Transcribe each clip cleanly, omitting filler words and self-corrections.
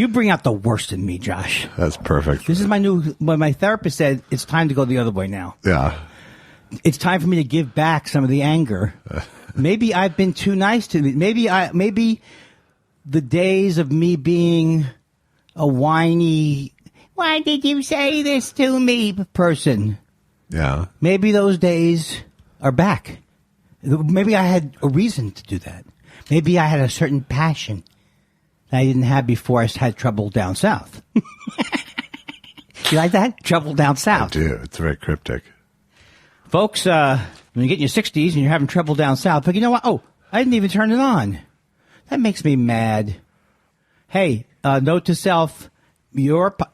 You bring out the worst in me, Josh. That's perfect. This is when my therapist said, it's time to go the other way now. Yeah. It's time for me to give back some of the anger. Maybe I've been too nice to me. Maybe the days of me being a whiny, why did you say this to me person? Yeah. Maybe those days are back. Maybe I had a reason to do that. Maybe I had a certain passion that I didn't have before I had trouble down south. You like that? Trouble down south. I do. It's very cryptic. Folks, when you get in your 60s and you're having trouble down south, but you know what? Oh, I didn't even turn it on. That makes me mad. Hey, note to self,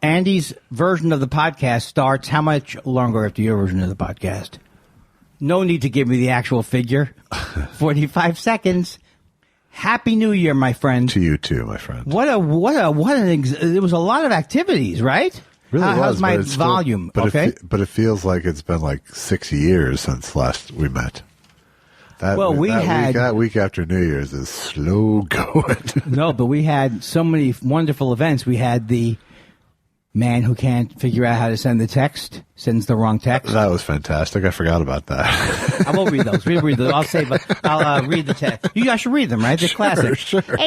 Andy's version of the podcast starts how much longer after your version of the podcast? No need to give me the actual figure. 45 seconds. Happy New Year, my friend. To you too, my friend. It was a lot of activities, right? Really how's my volume? But okay. But it feels like it's been like 6 years since last we met. That week after New Year's is slow going. No, but we had so many wonderful events. We had the man who can't figure out how to send the text, sends the wrong text. That was fantastic. I forgot about that. I won't read those. Read those. I'll read the text. You guys should read them, right? They're classic. Sure. Here's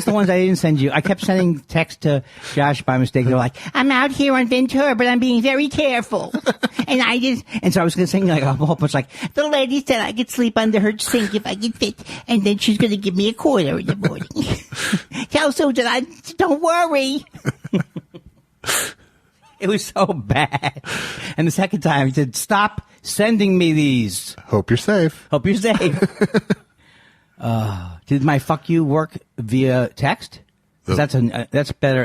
the ones I didn't send you. I kept sending text to Josh by mistake. They're like, I'm out here on Ventura, but I'm being very careful. And so I was going to sing like a whole bunch like, the lady said I could sleep under her sink if I get fit, and then she's going to give me a quarter in the morning. Tell Susan, don't worry. It was so bad. And the second time he said, stop sending me these. Hope you're safe. Did my fuck you work via text? That's better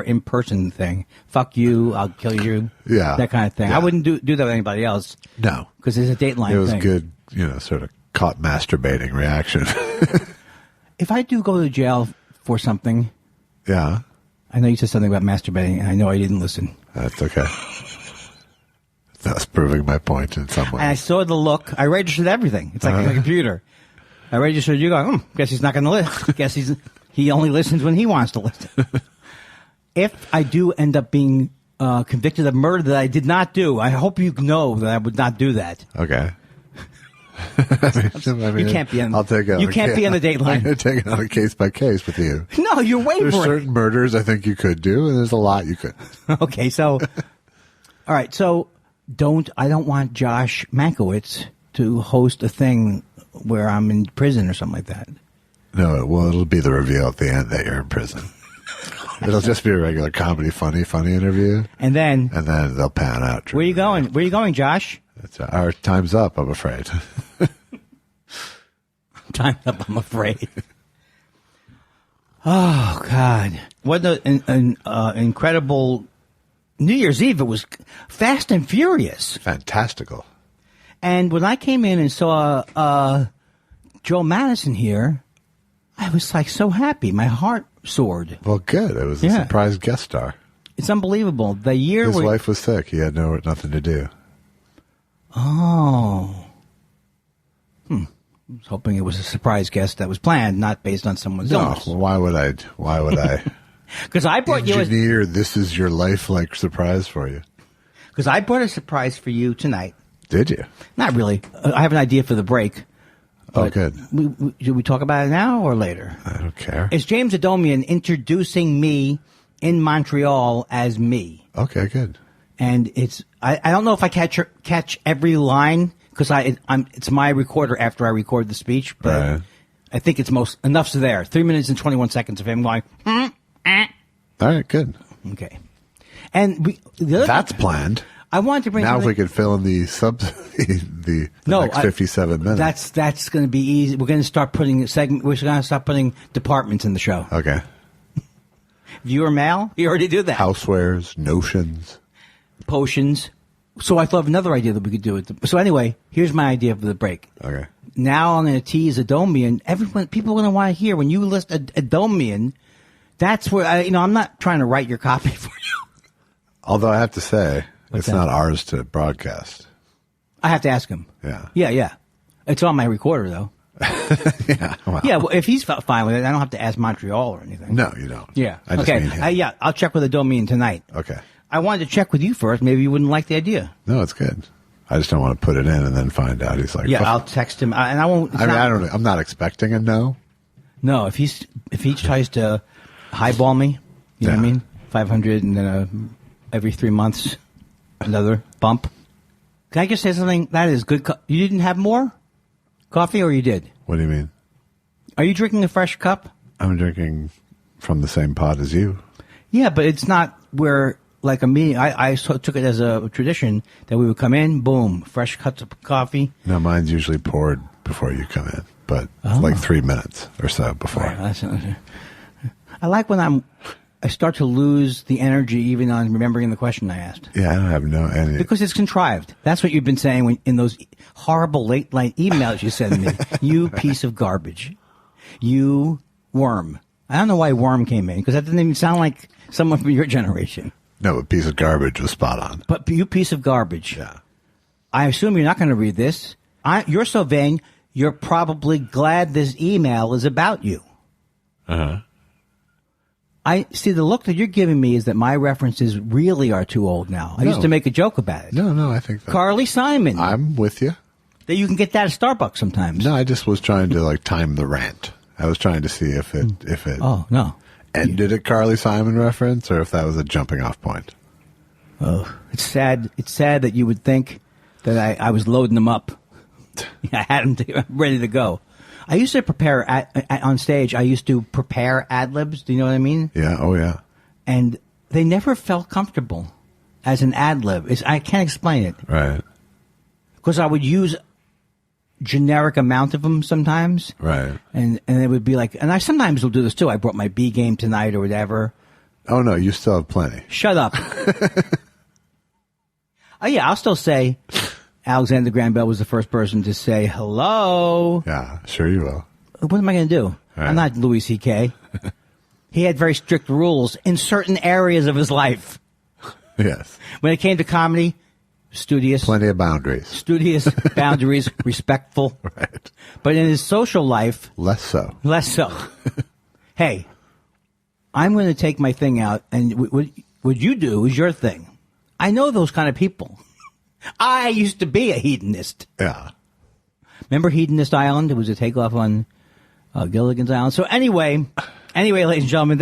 in person thing. Fuck you, I'll kill you. Yeah, that kind of thing. Yeah. I wouldn't do that with anybody else. No, because it's a Dateline thing. It was good, sort of caught masturbating reaction. If I do go to jail for something, yeah, I know you said something about masturbating, and I know I didn't listen. That's okay. That's proving my point in some way. And I saw the look. I registered everything. It's like a computer. I registered you going, guess he's not going to listen. Guess he only listens when he wants to listen. If I do end up being convicted of murder that I did not do, I hope you know that I would not do that. Okay. You can't be on. I'll take it. You can't be on the Dateline. I'm going to take it on a case by case with you. No, you're wavering. There's certain murders I think you could do, and there's a lot you could. Okay, so all right, so I don't want Josh Mankiewicz to host a thing where I'm in prison or something like that. No, it'll be the reveal at the end that you're in prison. It'll just be a regular comedy, funny interview, and then they'll pan out. Where are you going? Where are you going, Josh? Our time's up, I'm afraid. Time's up, I'm afraid. Oh, God. What an incredible New Year's Eve. It was fast and furious. Fantastical. And when I came in and saw Joe Madison here, I was like so happy. My heart soared. Well, good. It was a surprise guest star. It's unbelievable. His wife was sick. He had nothing to do. Oh. I was hoping it was a surprise guest that was planned, not based on someone's illness. Well, why would I? Because I brought engineer this is your life like surprise for you. Because I brought a surprise for you tonight. Did you? Not really. I have an idea for the break. Oh, good. Should we talk about it now or later? I don't care. It's James Adomian introducing me in Montreal as me. Okay, good. And I don't know if I catch every line because it's my recorder after I record the speech, but right. I think it's enough's there. 3 minutes and 21 seconds of him going. All right, good. Okay. And that's planned. I wanted to bring now if we could fill in the next 57 minutes. That's going to be easy. We're going to start putting departments in the show. Okay. Viewer mail? You already do that. Housewares, notions, potions. So I thought of another idea that we could do it. So anyway, here's my idea for the break. Okay. Now I'm going to tease Adomian. People are going to want to hear when you list Adomian. That's where I'm not trying to write your copy for you. Although I have to say, it's not ours to broadcast. I have to ask him. Yeah. Yeah. It's on my recorder though. Yeah. Well, Yeah, well, if he's fine with it, I don't have to ask Montreal or anything. no, you don't. Yeah. I just Okay. mean him. Yeah, I'll check with Adomian tonight. Okay. I wanted to check with you first. Maybe you wouldn't like the idea. No, it's good. I just don't want to put it in and then find out he's like, Yeah, fuck. I'll text him, and I won't. I don't. I'm not expecting a no. No, if he tries to highball me, you know what I Yeah. mean? 500 and then every 3 months, another bump. Can I just say something? That is good. You didn't have more coffee, or you did? What do you mean? Are you drinking a fresh cup? I'm drinking from the same pot as you. Yeah, but it's not where like a meeting. I took it as a tradition that we would come in, boom, fresh cups of coffee. No, mine's usually poured before you come in, but like 3 minutes or so before. Right, I like when I start to lose the energy even on remembering the question I asked. Yeah, I don't have no any. Because it's contrived. That's what you've been saying in those horrible late night emails you send me. You piece of garbage. You worm. I don't know why worm came in, because that didn't even sound like someone from your generation. No, a piece of garbage was spot on. But you piece of garbage. Yeah. I assume you're not going to read this. You're so vain, you're probably glad this email is about you. Uh-huh. I see the look that you're giving me is that my references really are too old now. I No. used to make a joke about it. No, I think that. Carly Simon. I'm with you. That you can get that at Starbucks sometimes. No, I just was trying to like time the rant. I was trying to see if it Oh, no. ended at Carly Simon reference or if that was a jumping off point. Oh, it's sad. It's sad that you would think that I was loading them up. I had them ready to go. I used to prepare on stage. I used to prepare ad libs. Do you know what I mean? Yeah. Oh, yeah. And they never felt comfortable as an ad lib. I can't explain it Right. because I would use generic amount of them sometimes. Right. And it would be like, and I sometimes will do this too. I brought my B game tonight or whatever. Oh, no, you still have plenty. Shut up. Oh, yeah, I'll still say Alexander Graham Bell was the first person to say hello. Yeah, sure you will. What am I going to do? Right. I'm not Louis C.K. He had very strict rules in certain areas of his life. Yes. When it came to comedy, studious. Plenty of boundaries. Studious, boundaries, respectful. Right. But in his social life, Less so. less so. Hey, I'm going to take my thing out, and what you do is your thing. I know those kind of people. I used to be a hedonist. Yeah. Remember Hedonist Island? It was a takeoff on Gilligan's Island. So anyway, ladies and gentlemen,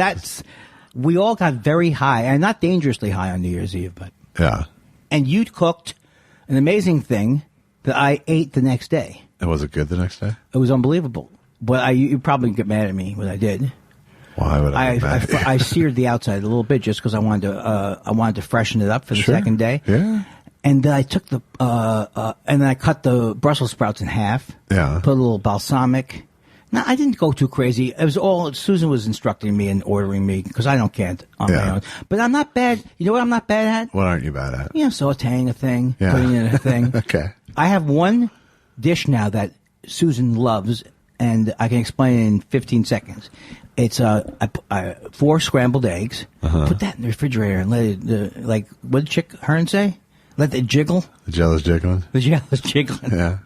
we all got very high, and not dangerously high on New Year's Eve, but Yeah. and you cooked an amazing thing that I ate the next day. And was it good the next day? It was unbelievable. But you probably get mad at me when I did. Why would I? I seared the outside a little bit just because I wanted to freshen it up for the Sure. second day. Yeah. And then I took and then I cut the Brussels sprouts in half. Yeah. Put a little balsamic. No, I didn't go too crazy. It was all Susan was instructing me and ordering me because I can't on my own. But I'm not bad. You know what I'm not bad at? What aren't you bad at? You know, sauteing a thing, Yeah. putting in a thing. Okay. I have one dish now that Susan loves, and I can explain it in 15 seconds. It's 4 scrambled eggs. Put that in the refrigerator and let it, like, what did Chick Hearn say? Let it jiggle. The jello's jiggling? The jello's jiggling. Yeah.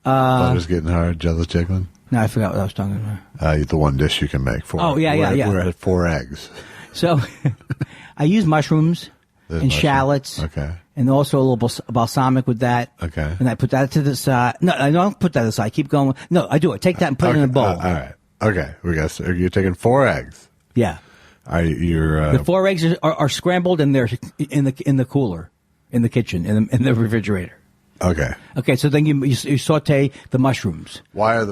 Butter's getting hard, jello's jiggling? No, I forgot what I was talking about. The one dish you can make for. Oh, yeah, yeah. We're at 4 eggs. So I use mushrooms There's and mushroom. shallots. Okay. And also a little balsamic with that. Okay. And I put that to the side. No, I don't put that aside. Keep going. No, I do it. Take that and put it in a bowl. All right. Okay. You're taking 4 eggs. Yeah. You're The 4 eggs are scrambled and they're in the cooler, in the kitchen, in the refrigerator. okay. Okay, so then you saute the mushrooms. Why are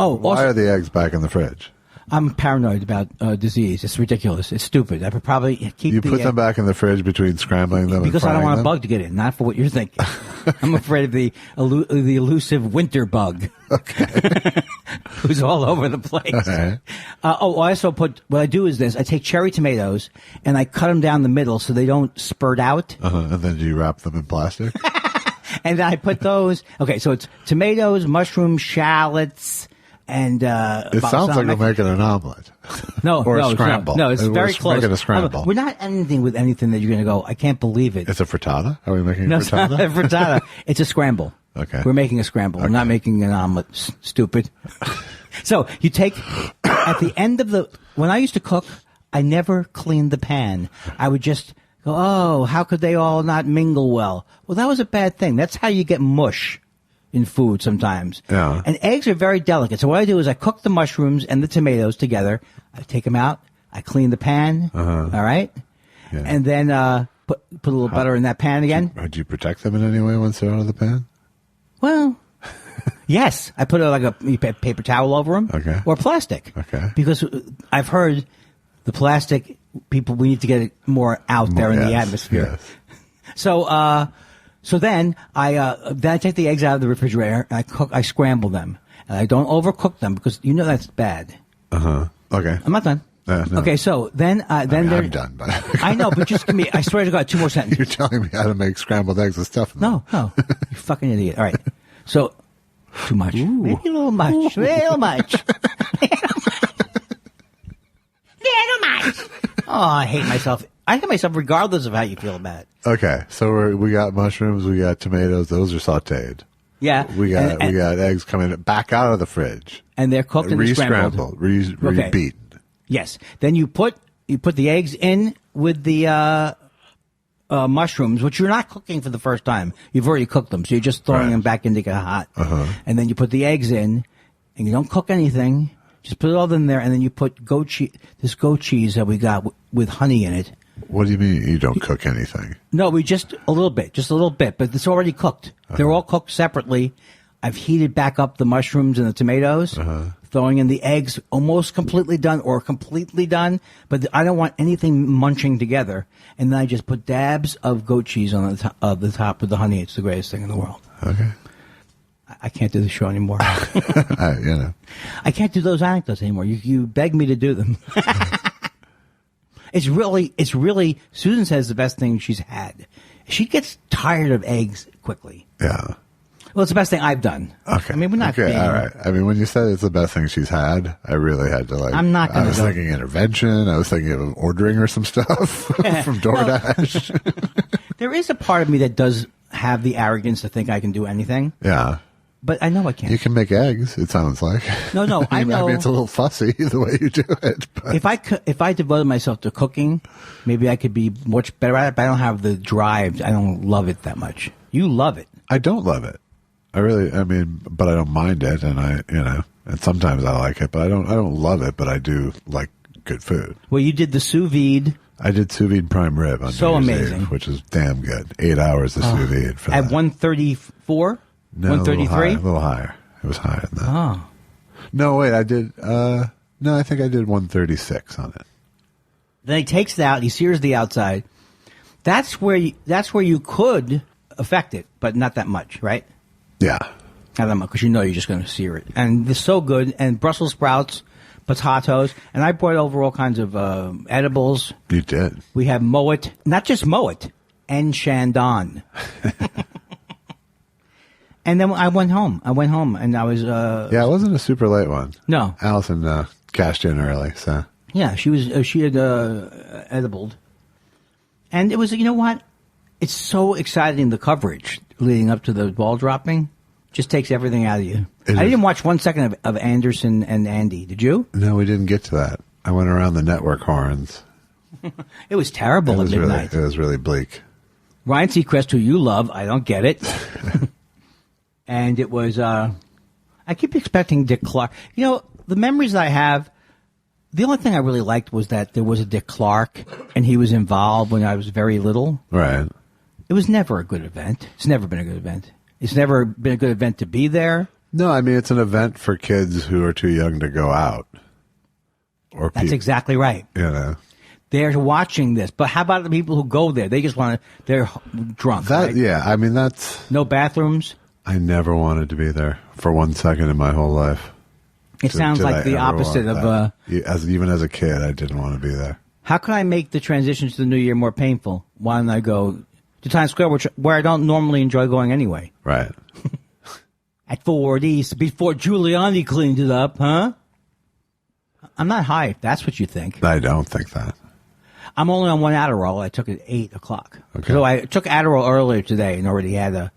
the eggs back in the fridge? I'm paranoid about disease. It's ridiculous. It's stupid. I would probably keep You put them back in the fridge between scrambling them because and I don't want frying a bug to get in. Not for what you're thinking. I'm afraid of the elusive winter bug. Okay. Who's all over the place. Okay. I also what I do is this. I take cherry tomatoes and I cut them down the middle so they don't spurt out. And then do you wrap them in plastic? And then I put those. Okay, so it's tomatoes, mushrooms, shallots, and It sounds like we're making an omelet. No, or no, a scramble. No, it's We're very close. making a scramble. We're not ending with anything that you're going to go, I can't believe it. It's a frittata? Are we making No, a it's not a frittata? frittata. It's a scramble. Okay. We're making a scramble. We're not making an omelet. Stupid. So you take, at the end of when I used to cook, I never cleaned the pan. I would just go, oh, how could they all not mingle well? Well, that was a bad thing. That's how you get mush in food sometimes. Yeah. And eggs are very delicate. So what I do is I cook the mushrooms and the tomatoes together. I take them out. I clean the pan. All right. Yeah. And then put a little butter in that pan again. Do you protect them in any way once they're out of the pan? Well, yes. I put like a paper towel over them. Okay. Or plastic. Okay. Because I've heard the plastic, people, we need to get it more out there in the atmosphere. Yes. So then I take the eggs out of the refrigerator and I scramble them. And I don't overcook them because you know that's bad. Okay. I'm not done. No. Okay, so then I'm done, but I know, but just give me, I swear to God, 2 more sentences. You're telling me how to make scrambled eggs with stuff in them. No, you fucking idiot. All right. So, too much. Ooh. Maybe a little much. Little much. Oh, I hate myself. I hate myself regardless of how you feel about it. Okay, so we got mushrooms, we got tomatoes. Those are sautéed. Yeah. We got eggs coming back out of the fridge. And they're cooked and re-scrambled, re-beaten. Yes. Then you put the eggs in with the mushrooms, which you're not cooking for the first time. You've already cooked them, so you're just throwing them back in to get hot. And then you put the eggs in, and you don't cook anything. Just put it all in there, and then you put this goat cheese that we got with honey in it. What do you mean you don't cook anything? No, we just a little bit, but it's already cooked. They're all cooked separately. I've heated back up the mushrooms and the tomatoes, throwing in the eggs, almost completely done or completely done, but I don't want anything munching together. And then I just put dabs of goat cheese on the top of the honey. It's the greatest thing in the world. Okay. I can't do the show anymore. I can't do those anecdotes anymore. You beg me to do them. It's really, Susan says the best thing she's had. She gets tired of eggs quickly. Yeah. Well, it's the best thing I've done. Okay. I mean, we're not okay, being... all right. I mean, when you said it's the best thing she's had, I really had to I'm not going to... I was thinking intervention. I was thinking of ordering her some stuff from DoorDash. Well, there is a part of me that does have the arrogance to think I can do anything. Yeah. But I know I can't. You can make eggs, it sounds like. No, I know. I mean, it's a little fussy the way you do it. But. If I devoted myself to cooking, maybe I could be much better at it, but I don't have the drive. I don't love it that much. You love it. I don't love it. But I don't mind it, and and sometimes I like it, but I don't love it, but I do like good food. Well, you did the sous vide. I did sous vide prime rib on so New Year's amazing, Eve, which is damn good. 8 hours of sous vide for at that. 134. No, 133? a little higher. It was higher than that. Oh. No, wait, I did, I think I did 136 on it. Then he takes it out, he sears the outside. That's where you could affect it, but not that much, right? Yeah. Not that much, because you're just going to sear it. And it's so good. And Brussels sprouts, potatoes, and I brought over all kinds of edibles. You did. We have Moet, not just Moet, and Shandon. And then I went home. And I was... yeah, it wasn't a super late one. No. Allison cashed in early, so... Yeah, she had edibled. And it was, you know what? It's so exciting, the coverage leading up to the ball dropping. Just takes everything out of you. I didn't watch 1 second of Anderson and Andy. Did you? No, we didn't get to that. I went around the network horns. It was terrible at midnight. It was really bleak. Ryan Seacrest, who you love, I don't get it. And it was, I keep expecting Dick Clark. The memories that I have, the only thing I really liked was that there was a Dick Clark, and he was involved when I was very little. Right. It was never a good event. It's never been a good event. It's never been a good event to be there. No, I mean, it's an event for kids who are too young to go out. That's exactly right. They're watching this. But how about the people who go there? They just they're drunk. Right? Yeah, I mean, that's... No bathrooms? I never wanted to be there for 1 second in my whole life. It sounds like the opposite of... Even as a kid, I didn't want to be there. How can I make the transition to the new year more painful? Why don't I go to Times Square, where I don't normally enjoy going anyway? Right. At Ford East, before Giuliani cleaned it up, huh? I'm not high, if that's what you think. I don't think that. I'm only on one Adderall. I took it at 8 o'clock. Okay. So I took Adderall earlier today and already had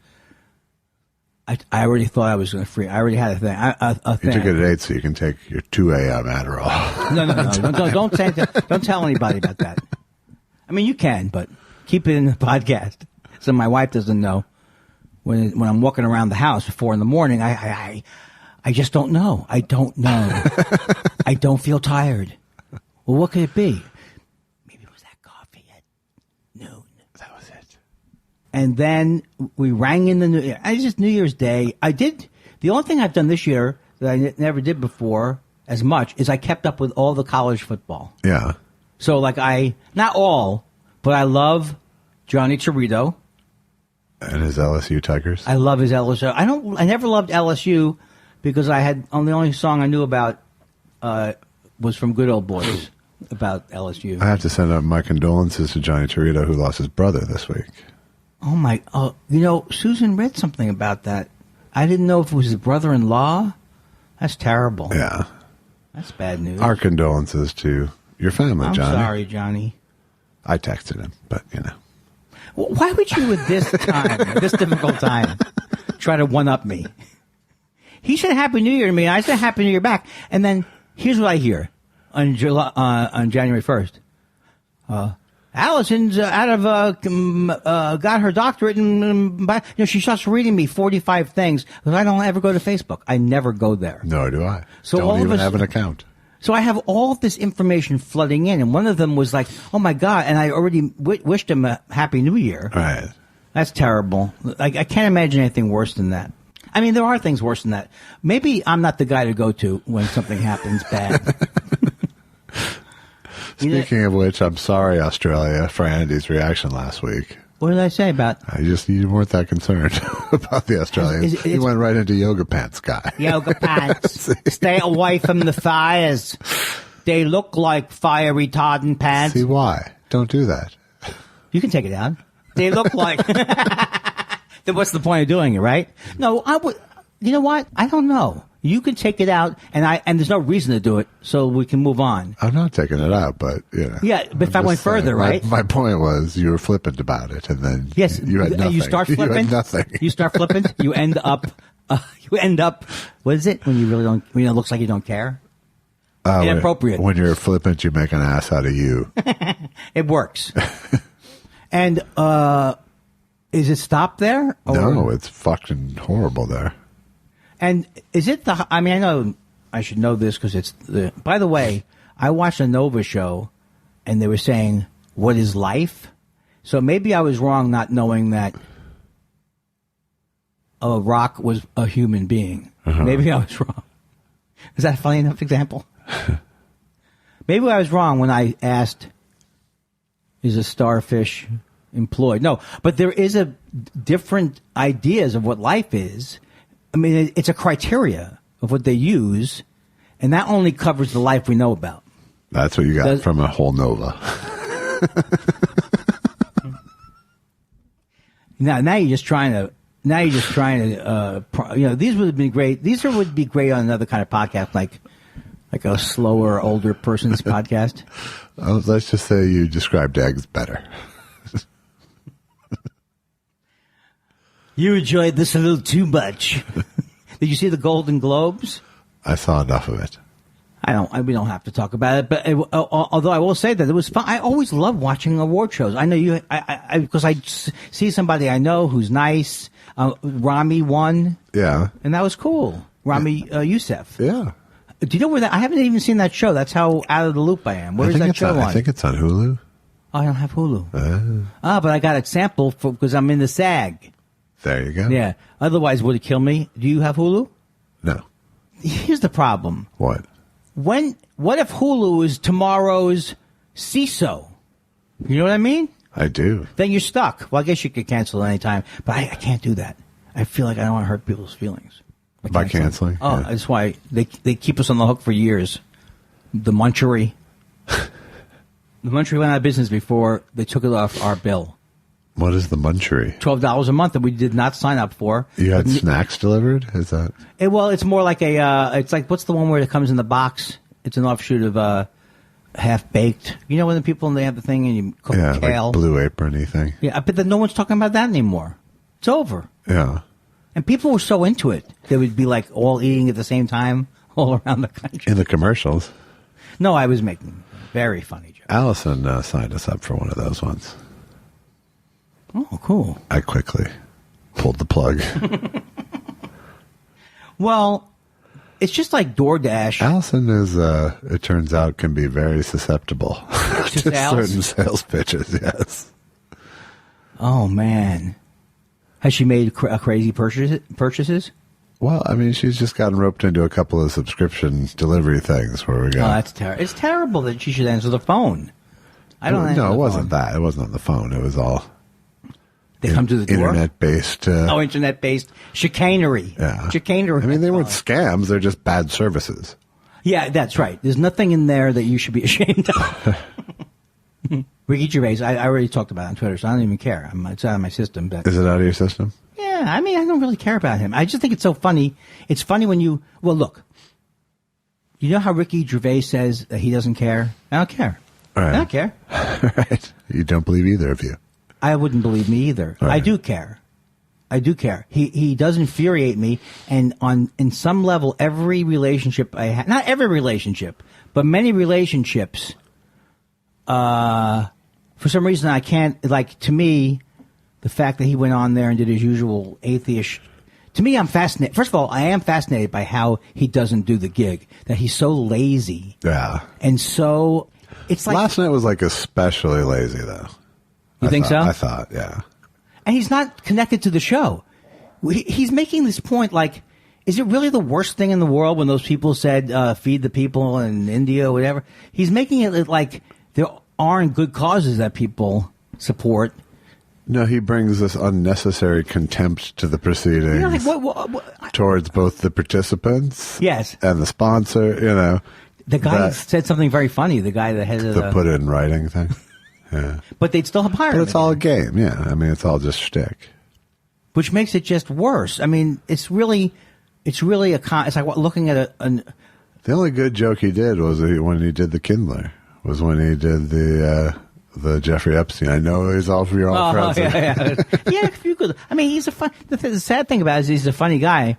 I already thought I was going to free. I already had a thing. A You thing. took it at 8 so you can take your 2 a.m. Adderall. No. Don't tell anybody about that. I mean, you can, but keep it in the podcast so my wife doesn't know. When I'm walking around the house at 4 a.m, I just don't know. I don't know. I don't feel tired. Well, what could it be? Maybe it was that coffee at noon. That was it. And then we rang in the New Year. Just New Year's Day. The only thing I've done this year that I never did before as much is I kept up with all the college football. Yeah. So not all, but I love Johnny Torito. And his LSU Tigers. I love his LSU. I never loved LSU because the only song I knew about was from Good Old Boys about LSU. I have to send out my condolences to Johnny Torito, who lost his brother this week. Susan read something about that. I didn't know if it was his brother-in-law. That's terrible. Yeah. That's bad news. Our condolences to your family, I'm Johnny. sorry, Johnny. I texted him, but Why would you at this difficult time, try to one-up me? He said Happy New Year to me, and I said Happy New Year back. And then here's what I hear on January 1st. Allison's got her doctorate, and she starts reading me 45 things because I don't ever go to Facebook. I never go there. Nor do I. So don't even have an account. So I have all this information flooding in, and one of them was like, "Oh my God!" And I already wished him a Happy New Year. Right. That's terrible. I can't imagine anything worse than that. I mean, there are things worse than that. Maybe I'm not the guy to go to when something happens bad. Speaking of which, I'm sorry, Australia, for Andy's reaction last week. What did I say about? You weren't that concerned about the Australians. You went right into yoga pants guy. Yoga pants. Stay away from the fires. They look like fire retardant pants. See why? Don't do that. You can take it down. They look like. Then what's the point of doing it, right? No, I would. You know what? I don't know. You can take it out, and there's no reason to do it, so we can move on. I'm not taking it out, but Yeah, but if I went further, right? My point was you were flippant about it, and then you had nothing. You start flippant. You had nothing. You start flippant. You end up. What is it when you really don't? It looks like you don't care. Inappropriate. When you're flippant, you make an ass out of you. It works. And is it stopped there? No, it's fucking horrible there. And is it I know I should know this because it's by the way, I watched a Nova show and they were saying, what is life? So maybe I was wrong not knowing that a rock was a human being. Uh-huh. Maybe I was wrong. Is that a funny enough example? Maybe I was wrong when I asked, is a starfish employed? No, but there is a different ideas of what life is. I mean, it's a criteria of what they use, and that only covers the life we know about. That's what you got from a whole Nova. Now you're just trying to. These would be great. These would be great on another kind of podcast, like a slower, older person's podcast. Let's just say you described eggs better. You enjoyed this a little too much. Did you see the Golden Globes? I saw enough of it. We don't have to talk about it, but although I will say that it was fun. I always love watching award shows. I know you, because I see somebody I know who's nice. Rami won. Yeah. And that was cool. Rami Youssef. Yeah. Do you know where I haven't even seen that show. That's how out of the loop I am. Where is that show on? I think it's on Hulu. Oh, I don't have Hulu. But I got a sample because I'm in the SAG. There you go. Yeah. Otherwise, would it kill me? Do you have Hulu? No. Here's the problem. What? What if Hulu is tomorrow's CISO? You know what I mean? I do. Then you're stuck. Well, I guess you could cancel at any time, but I can't do that. I feel like I don't want to hurt people's feelings. By canceling? Oh, yeah. That's why they keep us on the hook for years. The Munchery. The Munchery went out of business before they took it off our bill. What is the Munchery? $12 a month that we did not sign up for. You had snacks delivered? Is that? It's more like it's like, what's the one where it comes in the box? It's an offshoot of Half Baked. You know when the people, they have the thing and you cook kale? Like Blue Apron-y thing. Yeah, but then no one's talking about that anymore. It's over. Yeah. And people were so into it. They would be like all eating at the same time all around the country. In the commercials. No, I was making very funny jokes. Allison signed us up for one of those ones. Oh, cool. I quickly pulled the plug. Well, it's just like DoorDash. Allison is, it turns out, can be very susceptible to sales? certain sales pitches, yes. Oh, man. Has she made crazy purchases? Well, I mean, she's just gotten roped into a couple of subscription delivery things where we go. Oh, that's terrible. It's terrible that she should answer the phone. I don't answer No, the it wasn't phone. that. It wasn't on the phone. It was all They come to the door? internet-based. Internet-based chicanery. Yeah. Chicanery. I mean, they weren't scams. They're just bad services. Yeah, that's right. There's nothing in there that you should be ashamed of. Ricky Gervais, I already talked about it on Twitter, so I don't even care. It's out of my system. But Is it out of your system? yeah, I mean, I don't really care about him. I just think it's so funny. It's funny when you... Well, look. You know how Ricky Gervais says that he doesn't care? I don't care. All right. I don't care. Right. You don't believe either of you. I wouldn't believe me either. Right. I do care. I do care. He does infuriate me, and in some level, every relationship I have, not every relationship, but many relationships, for some reason I can't, like, to me, the fact that he went on there and did his usual atheist, to me, I'm fascinated. First of all, I am fascinated by how he doesn't do the gig, that he's so lazy. Yeah. And so, it's like... Last night was like especially lazy, though. You think so? I thought, yeah. And he's not connected to the show. He's making this point like, is it really the worst thing in the world when those people said, feed the people in India or whatever? He's making it like there aren't good causes that people support. No, he brings this unnecessary contempt to the proceedings You know, like, what? towards both the participants Yes. and the sponsor, you know. The guy that- said something very funny, the guy that had The put it in writing thing. Yeah. But they'd still have hired him. But it's all a again, game, yeah. I mean, it's all just shtick. which makes it just worse. I mean, it's really it's like looking at The only good joke he did was when he did the Kindler, was when he did the Jeffrey Epstein. I know he's all for your all friends. yeah. Yeah, if you could. I mean, he's the sad thing about it is he's a funny guy,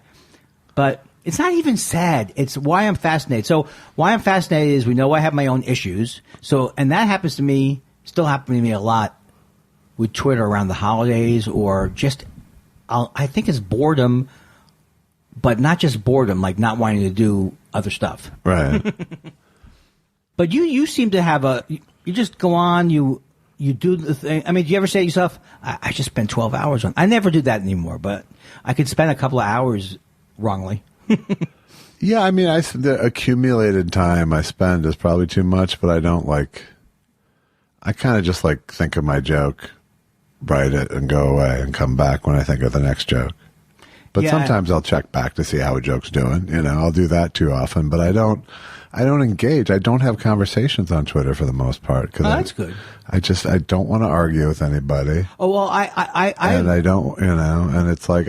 but it's not even sad. It's why I'm fascinated. So why I'm fascinated is we know I have my own issues. So, and that happens to me, still happens to me a lot with Twitter around the holidays or just, I think it's boredom, but not just boredom, like not wanting to do other stuff. Right. But you seem to have you just go on, you do the thing. I mean, do you ever say to yourself, I just spent 12 hours on, I never do that anymore, but I could spend a couple of hours wrongly. Yeah, I mean, the accumulated time I spend is probably too much, but I don't I kind of just think of my joke, write it, and go away and come back when I think of the next joke. But Yeah. sometimes I'll check back to see how a joke's doing. You know, I'll do that too often, but I don't engage. I don't have conversations on Twitter for the most part. Cause That's good. I don't want to argue with anybody. Oh, well, And I don't, and it's like,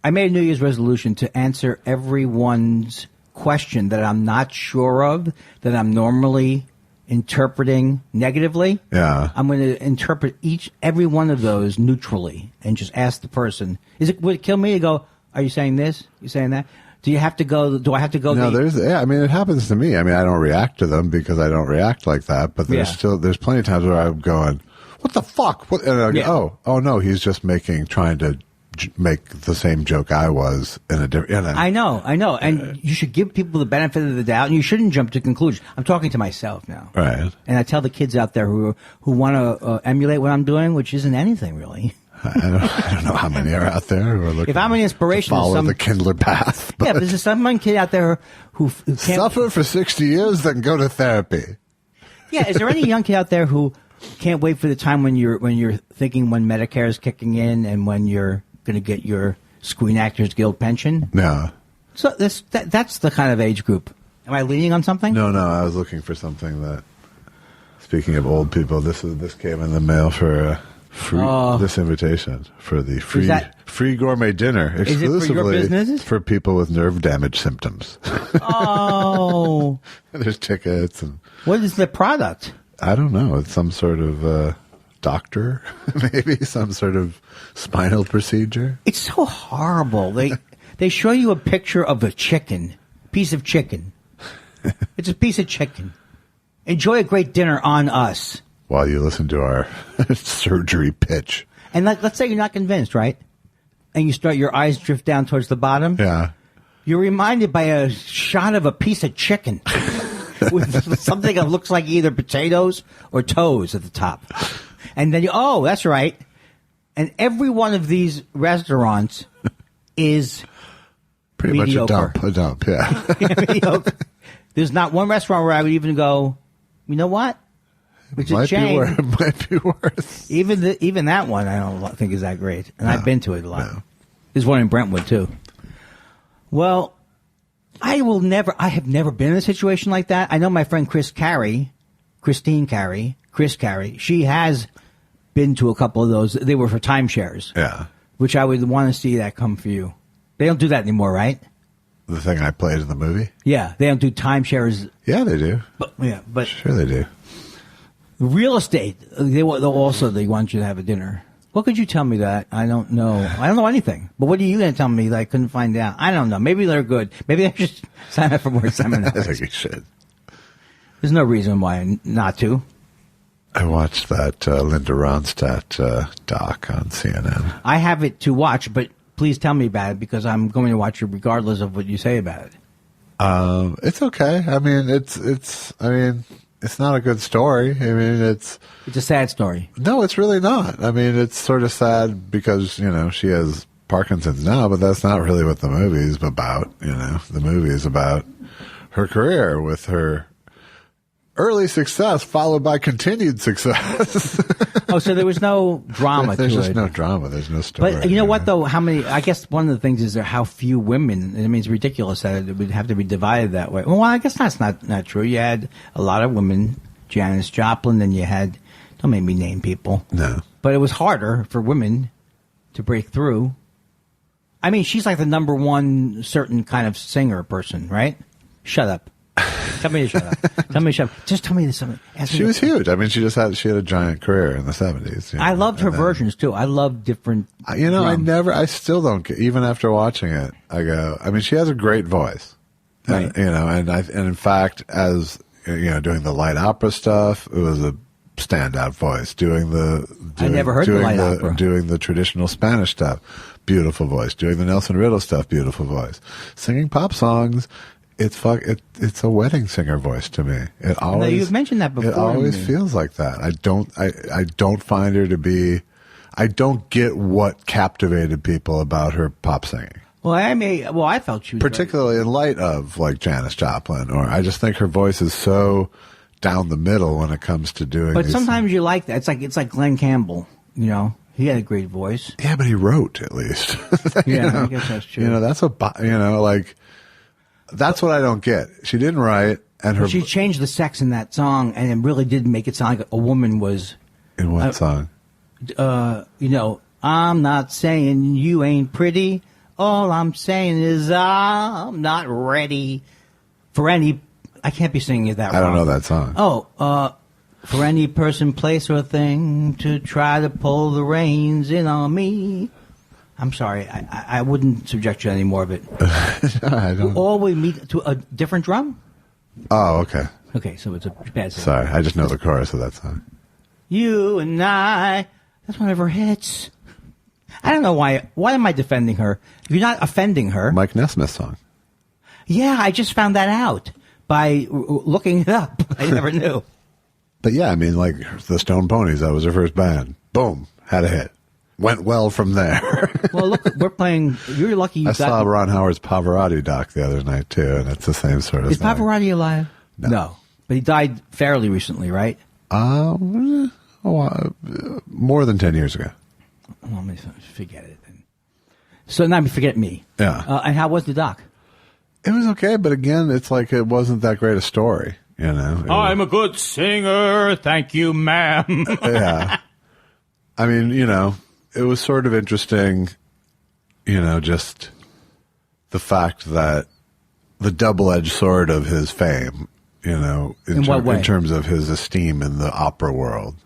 I made a New Year's resolution to answer everyone's question that I'm not sure of, that I'm normally interpreting negatively. Yeah. I'm going to interpret every one of those neutrally and just ask the person, would it kill me to go, are you saying this? You saying that? Do I have to go? No, I mean, it happens to me. I mean, I don't react to them because I don't react like that, but there's plenty of times where I'm going, what the fuck? And I go, oh no, he's just trying to make the same joke I was in a different, I know. And you should give people the benefit of the doubt, and you shouldn't jump to conclusions. I'm talking to myself now. Right. And I tell the kids out there who want to emulate what I'm doing, which isn't anything really. I don't know how many are out there who are looking If I'm an inspiration to to follow some the Kindler path. Yeah, but there's some kid out there who can't suffer for 60 years, then go to therapy. Yeah, is there any young kid out there who can't wait for the time when you're thinking when Medicare is kicking in and when you're going to get your Screen Actors Guild pension? No. So that's the kind of age group. Am I leaning on something? No, I was looking for something that. Speaking of old people, this came in the mail for this invitation for the free gourmet dinner exclusively is it for your businesses? For people with nerve damage symptoms. Oh, There's tickets and what is the product? I don't know. It's some sort of doctor, maybe some sort of spinal procedure. It's so horrible. They show you a picture of a piece of chicken. It's a piece of chicken. Enjoy a great dinner on us. While you listen to our surgery pitch. And let's say you're not convinced, right? And your eyes drift down towards the bottom. Yeah. You're reminded by a shot of a piece of chicken with something that looks like either potatoes or toes at the top. And then that's right. And every one of these restaurants is pretty mediocre. much a dump, yeah. Mediocre. There's not one restaurant where I would even go, you know what? Which might be worse. Even that one I don't think is that great. And I've been to it a lot. No. There's one in Brentwood too. Well, I have never been in a situation like that. I know my friend Chris Carey, she has been to a couple of those. They were for timeshares. Yeah. Which I would want to see that come for you. They don't do that anymore, right? The thing I played in the movie? Yeah, they don't do timeshares. Yeah, they do. But sure they do. Real estate, they want you to have a dinner. What could you tell me that? I don't know. I don't know anything. But what are you going to tell me that I couldn't find out? I don't know. Maybe they're good. Maybe I should sign up for more seminars. I think you should. There's no reason why not to. I watched that Linda Ronstadt doc on CNN. I have it to watch, but please tell me about it because I'm going to watch it regardless of what you say about it. It's okay. I mean, it's not a good story. I mean, it's a sad story. No, it's really not. I mean, it's sort of sad because, she has Parkinson's now, but that's not really what the movie is about. The movie is about her career with her early success followed by continued success. So there was no drama to it. There's just no drama. There's no story. But you know what, though? I guess one of the things is how few women. I mean, it's ridiculous that it would have to be divided that way. Well, I guess that's not true. You had a lot of women, Janis Joplin, and you had, don't make me name people. No. But it was harder for women to break through. I mean, she's like the number one certain kind of singer person, right? Shut up. Tell me to shut up. Tell me to shut up. Just tell me something. She was huge. I mean, she had a giant career in the 70s. I loved her versions too. I love different. I still don't get, even after watching it, I go, I mean, she has a great voice. Right. And in fact, as, doing the light opera stuff, it was a standout voice. I never heard the light opera. Doing the traditional Spanish stuff, beautiful voice. Doing the Nelson Riddle stuff, beautiful voice. Singing pop songs, it's a wedding singer voice to me. It always. No, you've mentioned that before. It always feels like that. I don't find her to be. I don't get what captivated people about her pop singing. Well, I felt she was particularly in light of like Janis Joplin, or I just think her voice is so down the middle when it comes to doing. But sometimes you like that. It's like Glenn Campbell. He had a great voice. Yeah, but he wrote at least. Yeah, I guess that's true. That's what I don't get. She didn't write, and she changed the sex in that song, and it really did make it sound like a woman was. In what song? I'm not saying you ain't pretty. All I'm saying is I'm not ready for any. I can't be singing it that wrong. I don't know that song. For any person, place, or thing to try to pull the reins in on me. I'm sorry. I wouldn't subject you to any more of it. I don't. Or we meet to a different drum? Oh, okay. Okay, so it's a bad song. Sorry, I just know the chorus of that song. You and I. That's one of her hits. I don't know why. Why am I defending her? If you're not offending her. Mike Nesmith's song. Yeah, I just found that out by looking it up. I never knew. But yeah, I mean, like the Stone Ponies, that was her first band. Boom, had a hit. Went well from there. Well, look, we're playing. You're lucky. I saw Ron Howard's Pavarotti doc the other night too, and it's the same sort of thing. Is Pavarotti alive? No, but he died fairly recently, right? More than 10 years ago. Well, let me forget it then. So now forget me. Yeah. And how was the doc? It was okay, but again, it's like it wasn't that great a story. I'm a good singer, thank you, ma'am. Yeah. I mean, it was sort of interesting, just the fact that the double-edged sword of his fame, in what way? In terms of his esteem in the opera world.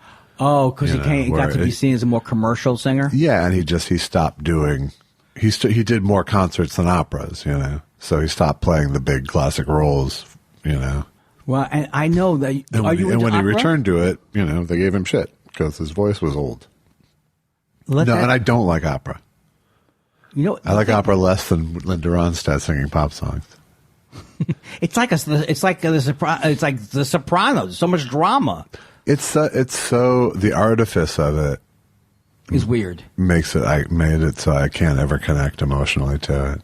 Oh, because he got to be seen as a more commercial singer? Yeah, and he stopped doing... He did more concerts than operas, So he stopped playing the big classic roles, Well, and I know that... And when he returned to it, they gave him shit because his voice was old. And I don't like opera. I like opera less than Linda Ronstadt singing pop songs. It's like the Sopranos. So much drama. It's so the artifice of it is weird. Made it so I can't ever connect emotionally to it.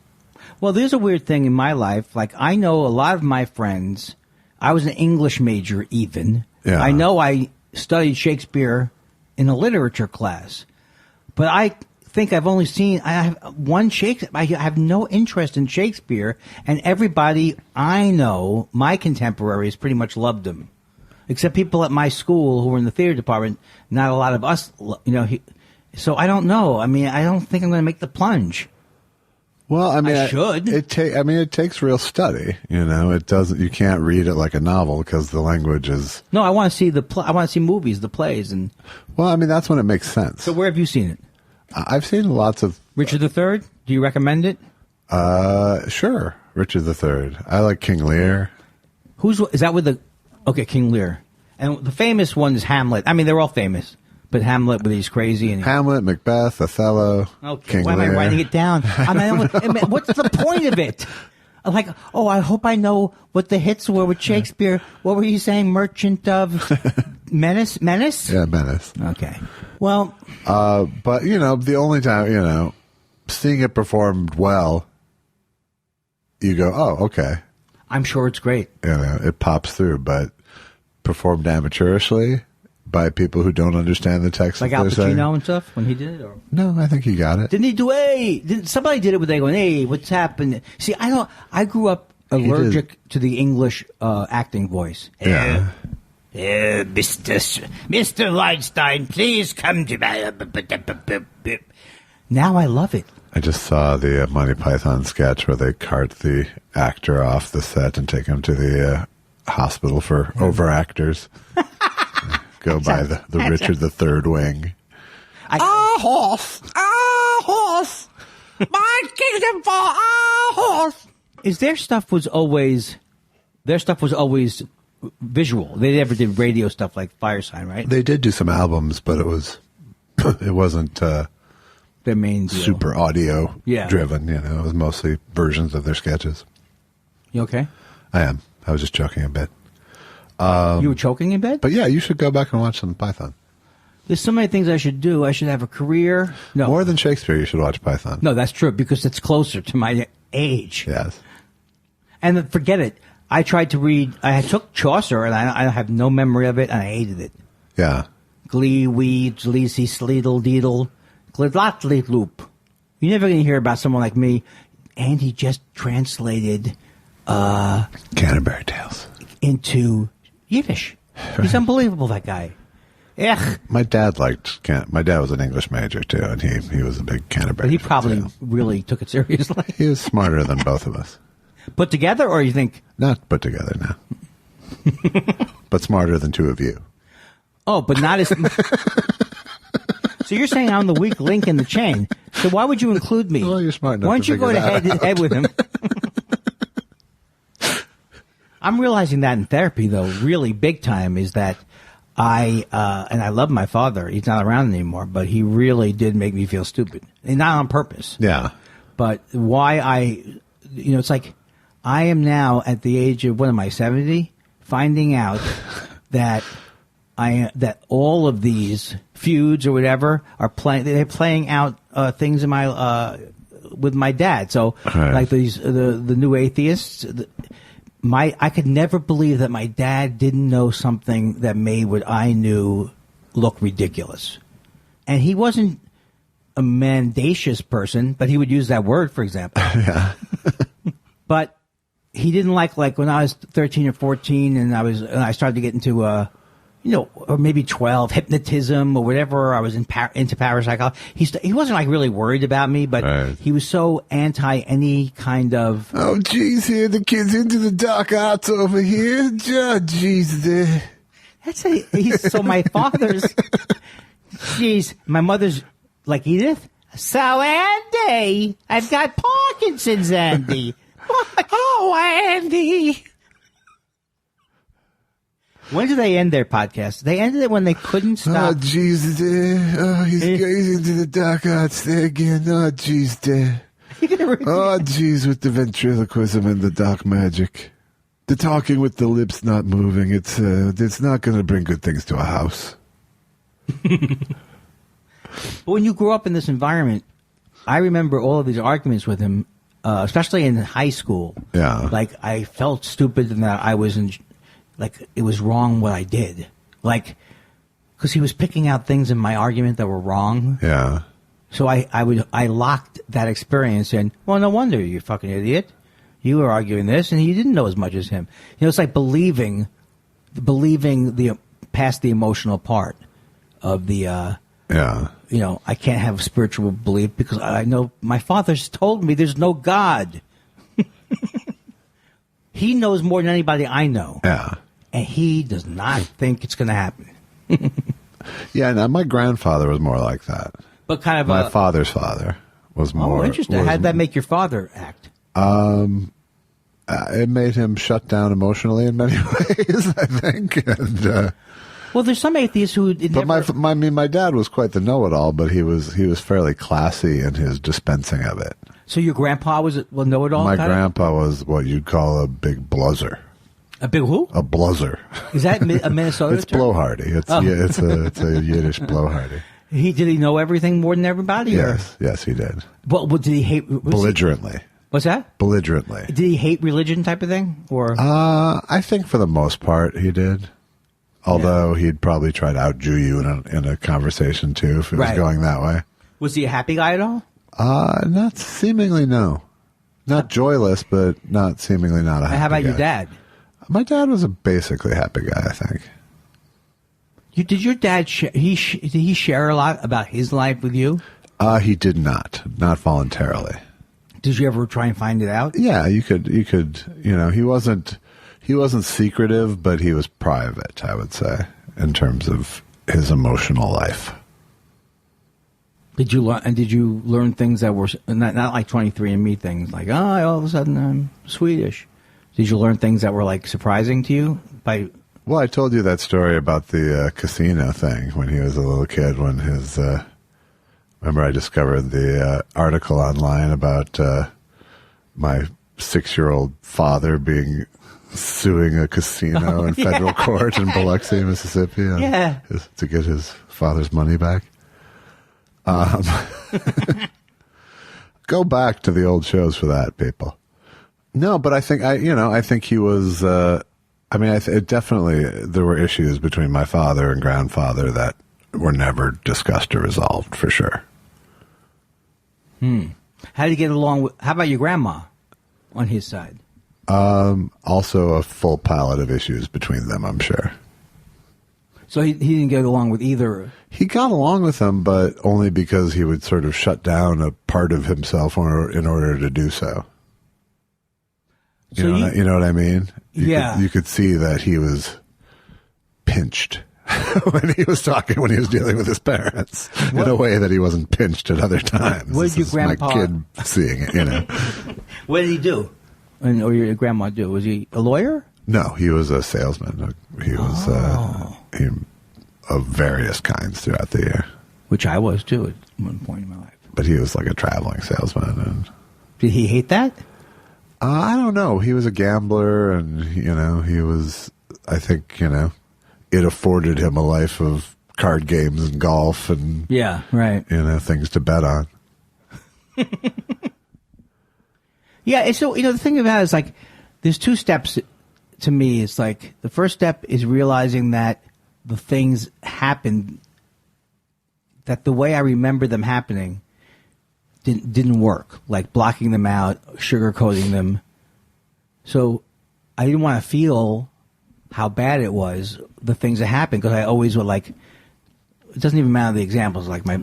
Well, there's a weird thing in my life. Like, I know a lot of my friends. I was an English major, even. Yeah. I know I studied Shakespeare in a literature class, but I think I have one Shakespeare. I have no interest in Shakespeare, and everybody I know, my contemporaries, pretty much loved him, except people at my school who were in the theater department. Not a lot of us, so I don't know. I mean, I don't think I'm going to make the plunge. Well, I mean, I should. It takes real study. It doesn't. You can't read it like a novel because the language is. No, I want to see I want to see movies, the plays, and. Well, I mean, that's when it makes sense. So, where have you seen it? I've seen lots of. Richard III. Do you recommend it? Sure, Richard III. I like King Lear. Is that with the? Okay, King Lear, and the famous one is Hamlet. I mean, they're all famous. But Hamlet, but he's crazy. And Hamlet, Macbeth, Othello, King Lear. Why am I writing it down? I mean, what's the point of it? Like, I hope I know what the hits were with Shakespeare. What were you saying? Merchant of Menace? Yeah, Menace. Okay. Well. But, the only time, seeing it performed well, you go, oh, okay. I'm sure it's great. It pops through, but performed amateurishly by people who don't understand the text. Like Al Pacino and stuff when he did it? Or? No, I think he got it. Didn't he do, somebody did it where they going, hey, what's happened? See, I grew up allergic to the English acting voice. Yeah. Mr. Weinstein, please come to my... Now I love it. I just saw the Monty Python sketch where they cart the actor off the set and take him to the hospital for overactors. Go by the Richard III wing. Horse! Horse! My kingdom for horse! Their stuff was always visual. They never did radio stuff like Firesign, right? They did do some albums, but it wasn't their main deal. Super audio driven. It was mostly versions of their sketches. You okay? I am. I was just joking a bit. You were choking in bed? But yeah, you should go back and watch some Python. There's so many things I should do. I should have a career. No. More than Shakespeare, you should watch Python. No, that's true, because it's closer to my age. Yes. And forget it. I tried to read, I took Chaucer, and I have no memory of it, and I hated it. Yeah. Glee, weeds, leasy, sleedle, deedle, glidlotly loop. You're never going to hear about someone like me. And he just translated Canterbury Tales into Yiddish. He's unbelievable, that guy. Ech. My dad was an English major too, and he was a big Canterbury. But he probably too. really took it seriously. He was smarter than both of us. Put together, or you think? Not put together, no. But smarter than two of you. Oh, but not as... So you're saying I'm the weak link in the chain. So why would you include me? Well, you're smart enough. Why don't you go head to head with him? I'm realizing that in therapy, though, really big time, is that and I love my father. He's not around anymore, but he really did make me feel stupid. And not on purpose. Yeah. But why it's like I am now at the age of, what am I, 70? Finding out that that all of these feuds or whatever are they're playing out things in my with my dad. So like the new atheists, I could never believe that my dad didn't know something that made what I knew look ridiculous. And he wasn't a mendacious person, but he would use that word, for example. Yeah. But he didn't like when I was 13 or 14 and I started to get into or maybe 12, hypnotism or whatever. I was into parapsychology. He wasn't like really worried about me, but he was so anti any kind of. Oh, geez, here the kids into the dark arts over here. Geez, there. So my father's, jeez, my mother's like, Edith? So, Andy, I've got Parkinson's, Andy. Oh, Andy. When did they end their podcast? They ended it when they couldn't stop. Oh, Jesus. He's gazing into the dark arts there again. Oh, jeez, there. Oh, jeez, with the ventriloquism and the dark magic. The talking with the lips not moving. It's not going to bring good things to a house. But when you grew up in this environment, I remember all of these arguments with him, especially in high school. Yeah. Like, I felt stupid and that I wasn't, like, it was wrong what I did. Like, because he was picking out things in my argument that were wrong. Yeah. So I locked that experience in, well, no wonder, you fucking idiot. You were arguing this and you didn't know as much as him. You know, it's like believing past the emotional part of the, yeah. You know, I can't have spiritual belief because I know my father's told me there's no God. He knows more than anybody I know. Yeah. And he does not think it's going to happen. Yeah, no, my grandfather was more like that. But kind of my father's father was more. Oh, interesting. How did that make your father act? It made him shut down emotionally in many ways, I think. And well, there's some atheists who. My dad was quite the know-it-all, but he was fairly classy in his dispensing of it. So your grandpa was a know-it-all? My grandpa was what you'd call a big bluzzer. A big who? A bluzzer. Is that a Minnesota It's term? blowhardy. It's a Yiddish blowhardy. Did he know everything more than everybody? Yes, he did. Well, did he hate belligerently? What's that? Belligerently. Did he hate religion type of thing, or? I think for the most part he did. Although he'd probably try to out-Jew you in a conversation too if it was going that way. Was he a happy guy at all? Not seemingly, no. Not joyless, but not seemingly not a happy guy. How about your dad? My dad was a basically happy guy, I think. Did your dad did he share a lot about his life with you? He did not voluntarily. Did you ever try and find it out? Yeah, you could, you know, he wasn't secretive, but he was private, I would say, in terms of his emotional life. Did you learn things that were not like 23andMe things, like, all of a sudden I'm Swedish? Did you learn things that were like surprising to you? Well, I told you that story about the casino thing when he was a little kid, when his, remember I discovered the article online about my 6-year-old father suing a casino in federal court in Biloxi, Mississippi, to get his father's money back. Go back to the old shows for that, people. No, but I think he was. Definitely there were issues between my father and grandfather that were never discussed or resolved, for sure. How did you get along with? How about your grandma, on his side? Also a full palette of issues between them, I'm sure. So he didn't get along with either. He got along with them, but only because he would sort of shut down a part of himself in order to do so. You know what I mean? You could see that he was pinched when he was dealing with his parents in a way that he wasn't pinched at other times. What did your grandpa? My kid seeing it, you know. What did he do? Or your grandma do? Was he a lawyer? No, he was a salesman. He was of various kinds throughout the year. Which I was too at one point in my life. But he was like a traveling salesman. And did he hate that? I don't know. He was a gambler, and he was. I think it afforded him a life of card games and golf, and things to bet on. Yeah, so the thing about it is like there's two steps to me. It's like the first step is realizing that the things happened, that the way I remember them happening didn't work, like blocking them out, sugarcoating them. So I didn't want to feel how bad it was, the things that happened, because I always would like, it doesn't even matter the examples, like but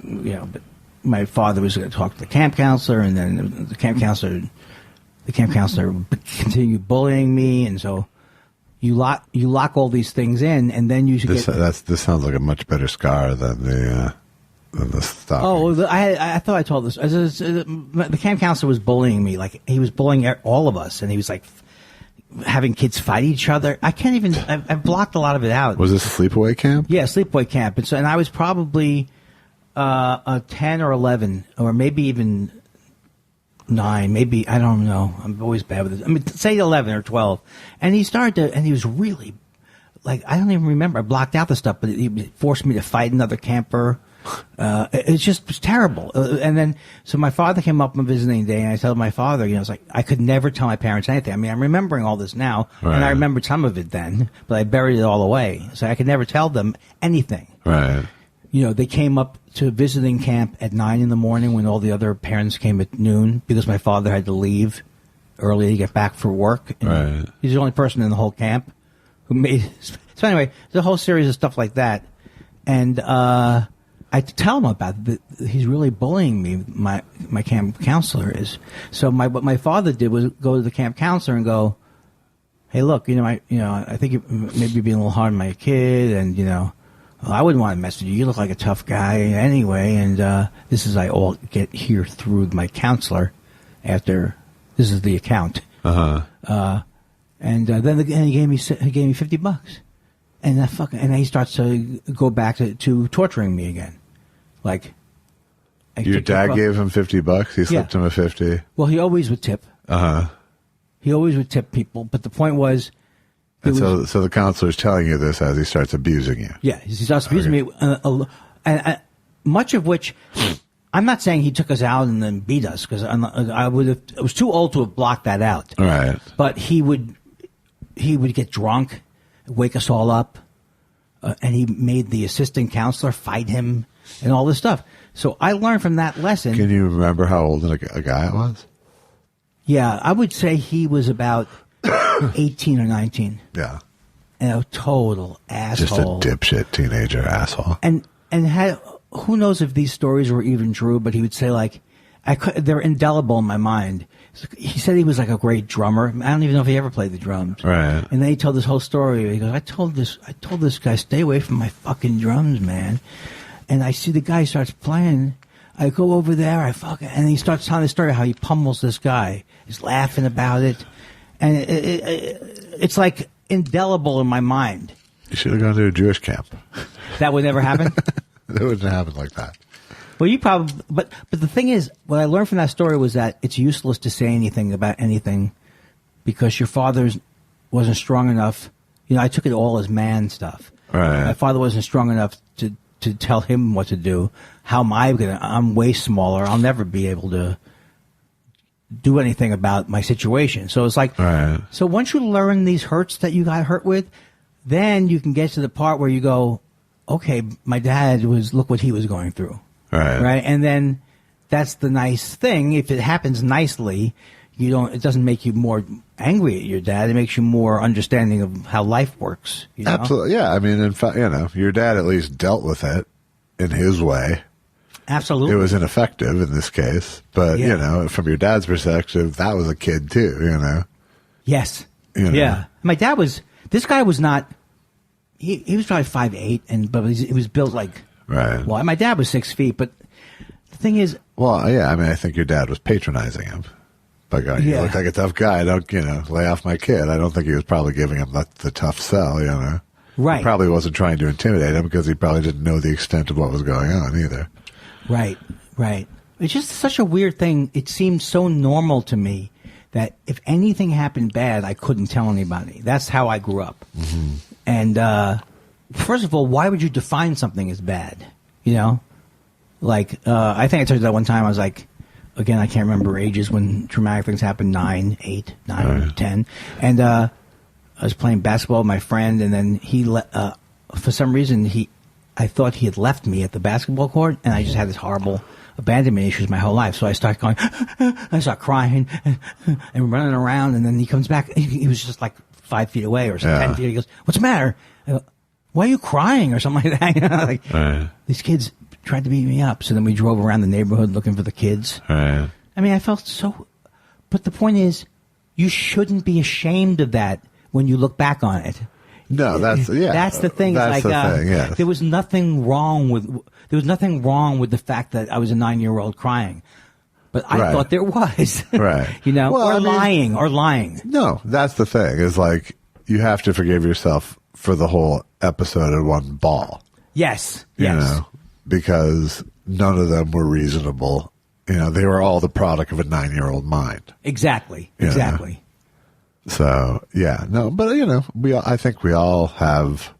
my father was going to talk to the camp counselor, and then the camp counselor continued bullying me, and so, You lock all these things in, and then you should This sounds like a much better scar than the stopping. Oh, I thought I told this. The camp counselor was bullying me. Like, he was bullying all of us, and he was like having kids fight each other. I can't even. I've blocked a lot of it out. Was this a sleepaway camp? Yeah, sleepaway camp. And I was probably 10 or 11, or maybe even 9. Maybe, I don't know. I'm always bad with this. I mean, say 11 or 12. And he started to, and he was really, like, I don't even remember. I blocked out the stuff, but he forced me to fight another camper. It was terrible. And then, so my father came up on visiting day, and I told my father, it's like, I could never tell my parents anything. I mean, I'm remembering all this now, right. And I remembered some of it then, but I buried it all away. So I could never tell them anything. Right. They came up to visiting camp at 9 a.m. when all the other parents came at noon, because my father had to leave early to get back for work. Right. He's the only person in the whole camp who made. So anyway, there's a whole series of stuff like that, and I had to tell him about it. He's really bullying me. My camp counselor is. So what my father did was go to the camp counselor and go, "Hey, look, I think you maybe being a little hard on my kid, and I wouldn't want to mess with you. You look like a tough guy anyway." And this is I all get here through my counselor. After this is the account. And then he gave me $50, and and he starts to go back to torturing me again. Like, your dad gave him $50. He slipped him a 50. Well, he always would tip. He always would tip people, but the point was. So the counselor's telling you this as he starts abusing you. Yeah, he starts abusing me, and much of which, I'm not saying he took us out and then beat us, because I was too old to have blocked that out. Right. But he would get drunk, wake us all up, and he made the assistant counselor fight him and all this stuff. So I learned from that lesson. Can you remember how old a guy it was? Yeah, I would say he was about 18 or 19. Yeah. And a total asshole. Just a dipshit teenager asshole. And who knows if these stories were even true, but he would say, like, they're indelible in my mind. He said he was like a great drummer. I don't even know if he ever played the drums. Right. And then he told this whole story. He goes, I told this guy, stay away from my fucking drums, man. And I see the guy starts playing. I go over there, and he starts telling the story how he pummels this guy. He's laughing about it. And it's like indelible in my mind. You should have gone to a Jewish camp. That would never happen? It wouldn't happen like that. Well, you probably, but the thing is, what I learned from that story was that it's useless to say anything about anything, because your father wasn't strong enough. I took it all as man stuff. Right. My father wasn't strong enough to tell him what to do. How am I I'm way smaller. I'll never be able to do anything about my situation. So it's like, right. So once you learn these hurts that you got hurt with, then you can get to the part where you go, okay, my dad look what he was going through. Right. And then that's the nice thing. If it happens nicely, it doesn't make you more angry at your dad. It makes you more understanding of how life works. Absolutely. Yeah. I mean, in fact, your dad at least dealt with it in his way. Absolutely. It was ineffective in this case, but from your dad's perspective, that was a kid too, Yes. Yeah. My dad this guy was not, he was probably 5'8", but he was built like, right. Well, my dad was 6 feet, but the thing is. Well, yeah, I mean, I think your dad was patronizing him by going, you look like a tough guy. Don't, lay off my kid. I don't think he was probably giving him the tough sell, Right. He probably wasn't trying to intimidate him, because he probably didn't know the extent of what was going on either. Right. It's just such a weird thing. It seemed so normal to me that if anything happened bad, I couldn't tell anybody. That's how I grew up. Mm-hmm. And first of all, why would you define something as bad? Like, I think I told you that one time. I was like, again, I can't remember ages when traumatic things happened, 9, 8, 9, right. 10. And I was playing basketball with my friend, and then for some reason, I thought he had left me at the basketball court, and I just had this horrible abandonment issues my whole life. So I start going, I start crying and running around, and then he comes back. He was just like 5 feet away or 10 feet. He goes, "What's the matter? I go, why are you crying?" or something like that. Right. These kids tried to beat me up. So then we drove around the neighborhood looking for the kids. Right. I mean, I felt so. But the point is, you shouldn't be ashamed of that. when you look back on it. No, that's the thing. That's like, the thing. Yes. There was nothing wrong with the fact that I was a 9-year-old crying, but I thought there was. Right. Or lying. No, that's the thing. Is like you have to forgive yourself for the whole episode in one ball. Yes. You know, because none of them were reasonable. You know, they were all the product of a 9-year-old mind. Exactly. So but I think we all have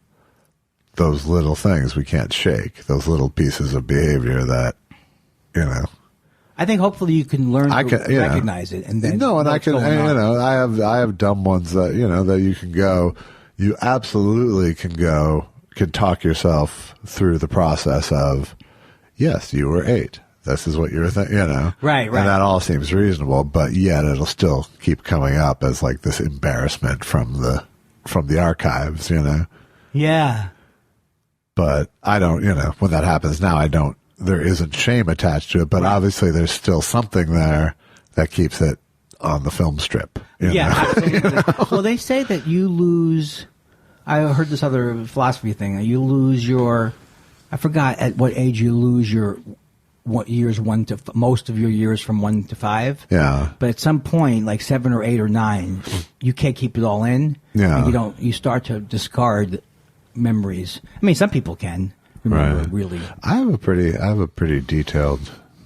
those little things we can't shake, those little pieces of behavior that, I think hopefully you can learn to recognize it, and then I have dumb ones that that you can go, you absolutely can talk yourself through the process of, yes, you were 8. This is what you're thinking, Right. And that all seems reasonable, but yet it'll still keep coming up as like this embarrassment from the archives, Yeah. But I don't, when that happens now, there isn't shame attached to it, but obviously there's still something there that keeps it on the film strip. Absolutely. Well, they say that you lose, I heard this other philosophy thing, that you lose I forgot at what age you lose most of your years from 1 to 5. Yeah. But at some point, like 7 or 8 or 9, you can't keep it all in. Yeah. And you start to discard memories. I mean, some people can remember really. I have a pretty detailed.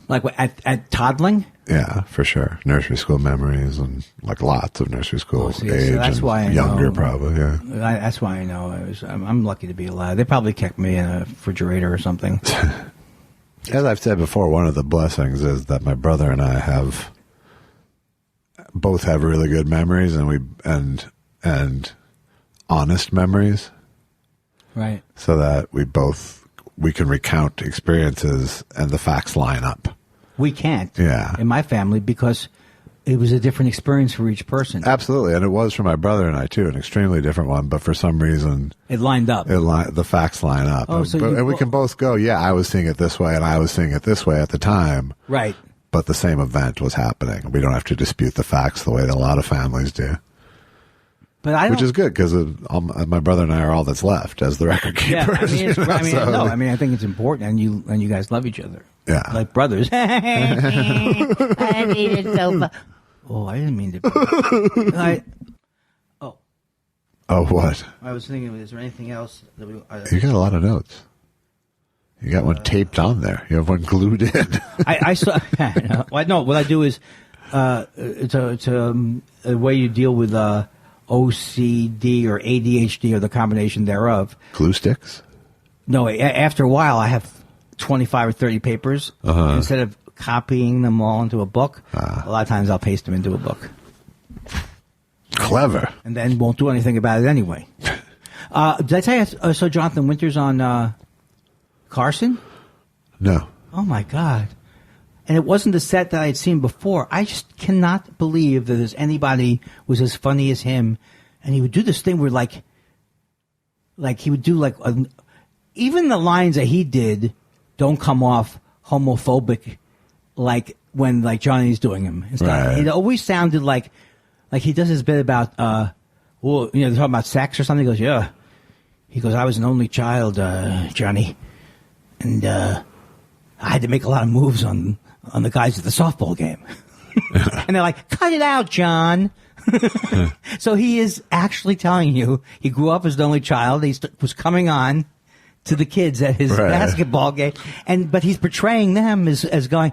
Like at toddling? Yeah, for sure. Nursery school memories and like lots of nursery school age. So that's why I younger, know, probably. Yeah. That's why I know. I'm lucky to be alive. They probably kept me in a refrigerator or something. As I've said before, one of the blessings is that my brother and I both have really good memories, and honest memories. Right. So that we can recount experiences and the facts line up. We can't. Yeah. In my family, because it was a different experience for each person. Absolutely, and it was for my brother and I too, an extremely different one. But for some reason, it lined up. The facts line up. Oh, and we can both go, yeah, I was seeing it this way, and I was seeing it this way at the time. Right. But the same event was happening. We don't have to dispute the facts the way that a lot of families do. Which is good because my brother and I are all that's left as the record keepers. Yeah, I think it's important, and you guys love each other. Yeah, like brothers. I need it so much. Oh, I didn't mean to. Oh, what? I was thinking, is there anything else that you got a lot of notes. You got one taped on there. You have one glued in. I saw. No, what I do is it's a way you deal with OCD or ADHD or the combination thereof. Glue sticks? No, after a while I have 25 or 30 papers. Instead of copying them all into a book, a lot of times I'll paste them into a book. Clever. And then won't do anything about it anyway. Did I tell you I saw Jonathan Winters on Carson? No. Oh, my God. And it wasn't the set that I had seen before. I just cannot believe that there's anybody was as funny as him. And he would do this thing where, like he would do, even the lines that he did don't come off homophobic, like when, Johnny's doing them. Right. It always sounded like he does his bit about, they're talking about sex or something. He goes, yeah. He goes, I was an only child, Johnny. And I had to make a lot of moves on the guys at the softball game. And they're like, cut it out, John. So he is actually telling you he grew up as the only child. He was coming on to the kids at his basketball game. But he's portraying them as going,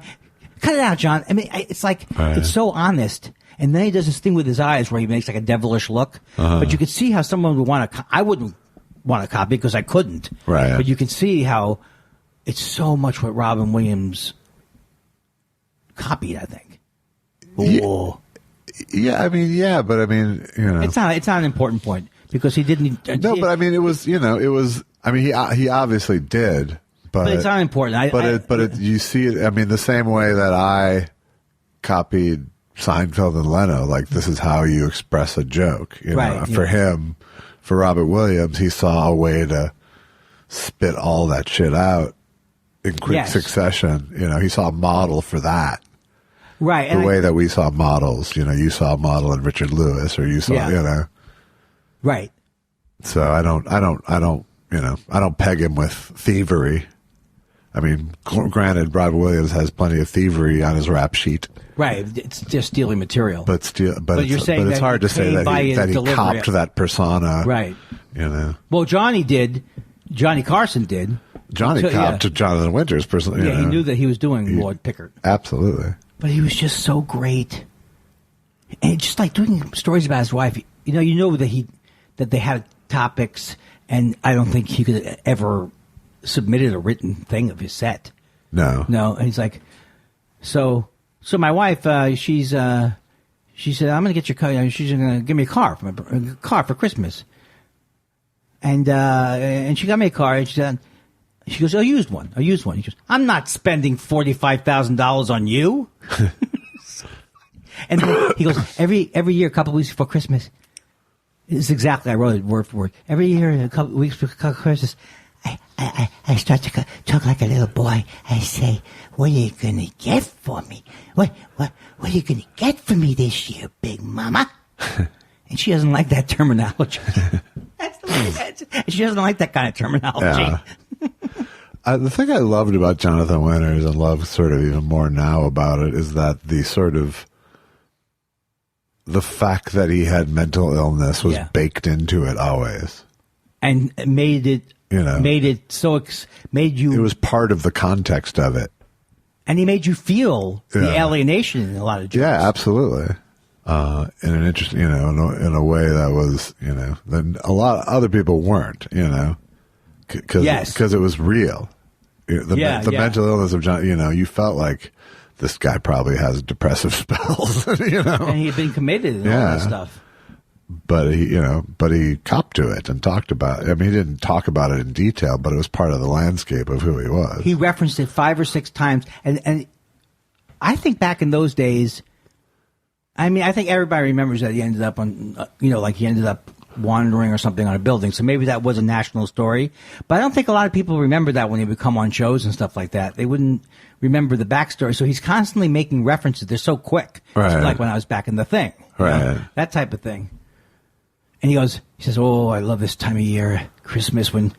cut it out, John. I mean, it's like, it's so honest. And then he does this thing with his eyes where he makes like a devilish look. But you could see how someone would want to, I wouldn't want to copy because I couldn't. Right. But you can see how it's so much what Robin Williams copied, I think. Whoa. Yeah, but it's not an important point because he didn't. No, but it was. He obviously did, but it's not important. You see it. The same way that I copied Seinfeld and Leno. Like, this is how you express a joke. For him, for Robert Williams, he saw a way to spit all that shit out in quick succession. He saw a model for that. Right. The way that we saw models. You saw a model in Richard Lewis, or you saw, Right. So I don't peg him with thievery. I mean, granted, Robin Williams has plenty of thievery on his rap sheet. Right, it's just stealing material. But it's hard to say that he copped that persona. Right. You know. Well, Johnny Carson did. Johnny copped to Jonathan Winters personally. Yeah, he knew that he was doing Lord Pickard. Absolutely. But he was just so great. And just like doing stories about his wife, you know that they had topics, and I don't think he could ever submitted a written thing of his set. No. And he's like, so my wife, she said, I'm going to get your car. She's going to give me a car for Christmas. And she got me a car, and she goes, a used one. He goes, I'm not spending $45,000 on you. And he goes, every year, a couple of weeks before Christmas, this is exactly, I wrote it word for word. Every year, a couple of weeks before Christmas, I start to talk like a little boy. I say, what are you going to get for me? What are you going to get for me this year, big mama? And she doesn't like that terminology. She doesn't like that kind of terminology. Yeah. The thing I loved about Jonathan Winters, and love sort of even more now about it, is that the fact that he had mental illness was baked into it always. And made it, made you. It was part of the context of it. And he made you feel the alienation in a lot of jokes. Yeah, absolutely. In an interesting, in a way that was, then a lot of other people weren't, because it was real. The mental illness of John, you felt like this guy probably has depressive spells, And he had been committed and all that stuff. But he copped to it and talked about it. I mean, he didn't talk about it in detail, but it was part of the landscape of who he was. He referenced it 5 or 6 times. And I think back in those days, I mean, I think everybody remembers that he ended up on, he ended up wandering or something on a building. So maybe that was a national story. But I don't think a lot of people remember that when he would come on shows and stuff like that. They wouldn't remember the backstory. So he's constantly making references. They're so quick. Right. It's like when I was back in the thing. Right. That type of thing. And he says, oh, I love this time of year, Christmas, when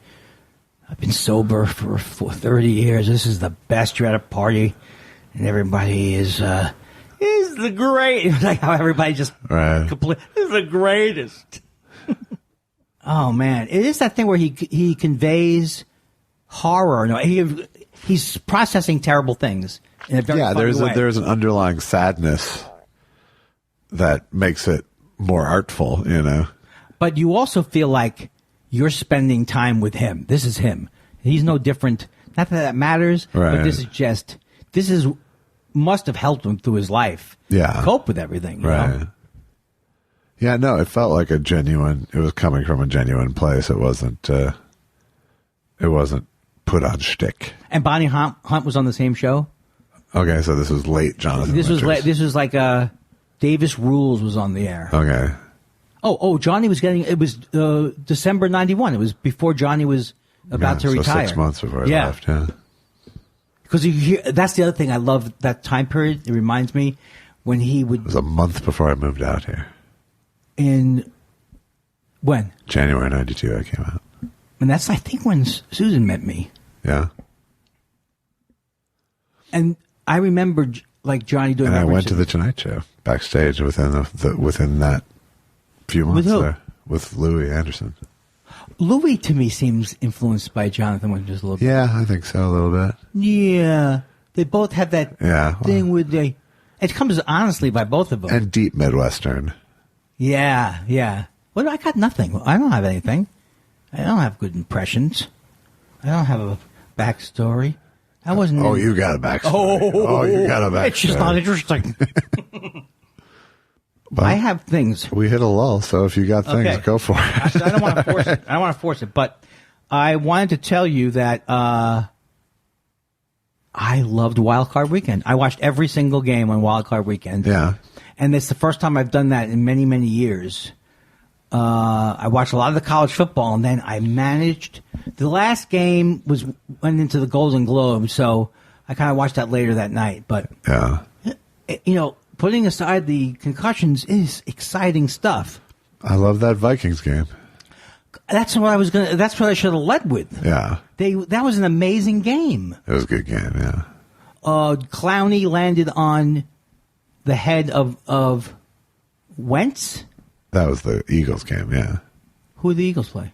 I've been sober for 30 years. This is the best. You're at a party, and everybody is the great. Like how everybody just this is the greatest. Oh man, it is that thing where he conveys horror. No, he's processing terrible things in a very funny way. There's an underlying sadness that makes it more artful, But you also feel like you're spending time with him. This is him. He's no different. Not that matters, but this must have helped him through his life. Yeah. Cope with everything. You know? Yeah, no, it felt like it was coming from a genuine place. It wasn't put on shtick. And Bonnie Hunt was on the same show? Okay, so this was late Jonathan Winters. This was like Davis Rules was on the air. Okay. Oh, Johnny was it was December 91. It was before Johnny was about to retire. 6 months before he left, Because that's the other thing. I love that time period. It reminds me when he would... It was a month before I moved out here. When? January 92 I came out. And that's, I think, when Susan met me. Yeah. And I remember, like, Johnny doing... And I went to the Tonight Show backstage within that few months there with Louis Anderson. Louis, to me, seems influenced by Jonathan Winters a little bit. Yeah, I think so, a little bit. Yeah. They both have that thing where they... It comes honestly by both of them. And deep Midwestern. Yeah. Well, I got nothing. I don't have anything. I don't have good impressions. I don't have a backstory. I wasn't... Oh, you got a backstory. Oh, you got a backstory. It's just not interesting. But I have things. We hit a lull, so if you got things, go for it. I don't want to force it. I don't want to force it, but I wanted to tell you that I loved Wild Card Weekend. I watched every single game on Wild Card Weekend. Yeah. And it's the first time I've done that in many, many years. I watched a lot of the college football, and then I managed... The last game went into the Golden Globe, so I kind of watched that later that night. But, yeah, putting aside the concussions is exciting stuff. I love that Vikings game. That's what I should have led with. Yeah. That was an amazing game. It was a good game, yeah. Clowney landed on the head of Wentz. That was the Eagles game, yeah. Who did the Eagles play?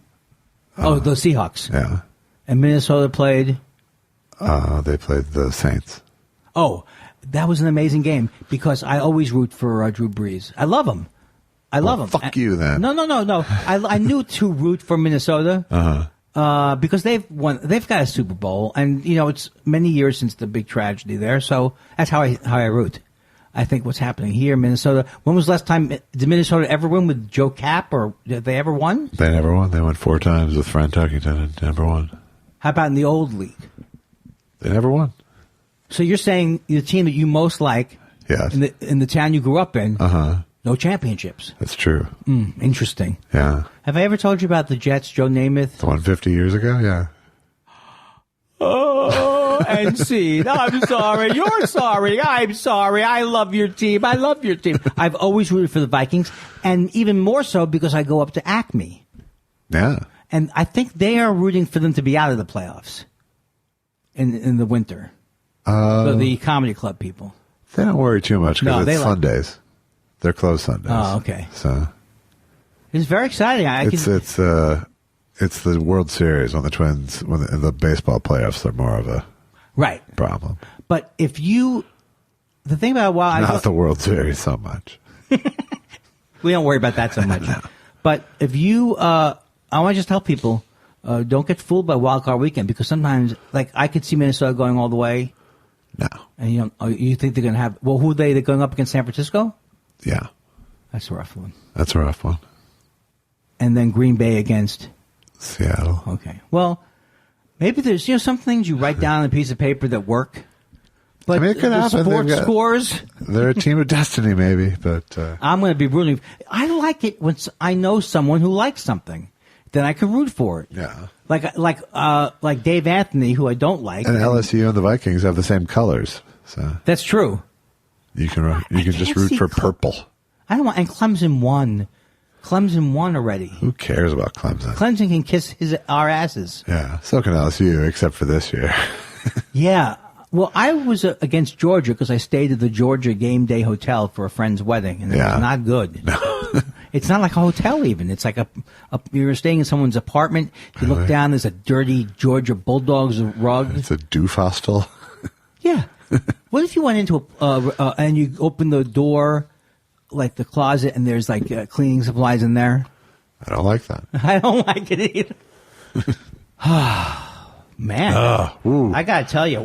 The Seahawks. Yeah. And Minnesota played? They played the Saints. Oh, that was an amazing game because I always root for Drew Brees. I love him. Fuck you then. No. I knew to root for Minnesota. Because they've got a Super Bowl, and it's many years since the big tragedy there. So that's how I root. I think what's happening here in Minnesota. When was the last time did Minnesota ever win with Joe Kapp, or did they ever won? They never won. They won 4 times with Fran Tuckington and never won. How about in the old league? They never won. So you're saying the team that you most like, yes, in the town you grew up in, no championships. That's true. Interesting. Yeah. Have I ever told you about the Jets, Joe Namath? The one 50 years ago? Yeah. Oh, NC. I'm sorry. You're sorry. I'm sorry. I love your team. I've always rooted for the Vikings, and even more so because I go up to Acme. Yeah. And I think they are rooting for them to be out of the playoffs in the winter. The comedy club people. They don't worry too much because it's Sundays. They're closed Sundays. Oh, okay. So it's very exciting. It's the World Series when the Twins, in the baseball playoffs, they're more of a problem. But if the thing about not the World Series so much. We don't worry about that so much. But if you, I want to just tell people, don't get fooled by Wild Card Weekend, because sometimes, like, I could see Minnesota going all the way. No. And you think they're going to have? Well, who are they? They're going up against San Francisco. Yeah. That's a rough one. That's a rough one. And then Green Bay against Seattle. Okay. Well, maybe there's some things you write down on a piece of paper that work. But I mean, it could happen. Sports scores. They're a team of destiny, maybe. But I'm going to be rooting. I like it when I know someone who likes something, then I can root for it. Yeah. Like Dave Anthony, who I don't like. And LSU and the Vikings have the same colors, so that's true. You can just root for purple. I don't want. And Clemson won. Clemson won already. Who cares about Clemson? Clemson can kiss our asses. Yeah, so can LSU, except for this year. Yeah. Well, I was against Georgia because I stayed at the Georgia Game Day Hotel for a friend's wedding, and it was not good. No. It's not like a hotel even. It's like you're staying in someone's apartment. You look down, there's a dirty Georgia Bulldogs rug. It's a doof hostel. Yeah. What if you went into and you open the door, like the closet, and there's like cleaning supplies in there? I don't like that. I don't like it either. Man, I gotta tell you,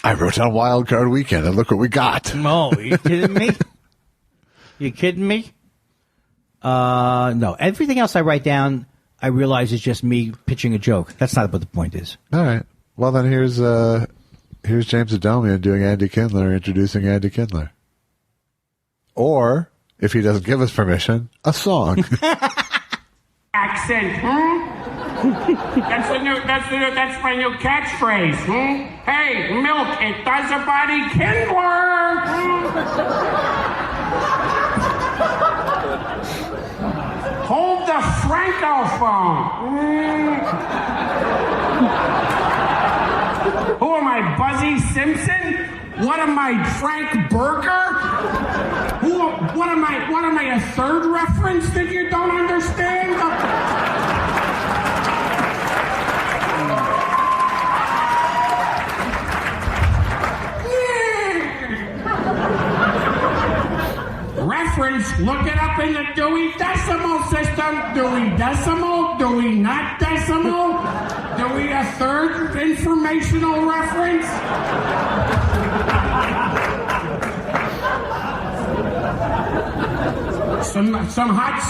I wrote down Wild Card Weekend, and look what we got. No, you kidding me? You kidding me? No. Everything else I write down, I realize is just me pitching a joke. That's not what the point is. All right. Well, then here's James Adomian doing Andy Kindler, introducing Andy Kindler. Or, if he doesn't give us permission, a song. Accent, That's my new catchphrase, Hey, milk, it does a body Kindler. Hold the Francophone. Who am I, Buzzy Simpson? What am I, Frank Burger? What am I, a third reference that you don't understand? Reference, look it up in the Dewey Decimal System. Dewey Decimal, Dewey not decimal, Dewey a third informational reference. Some hot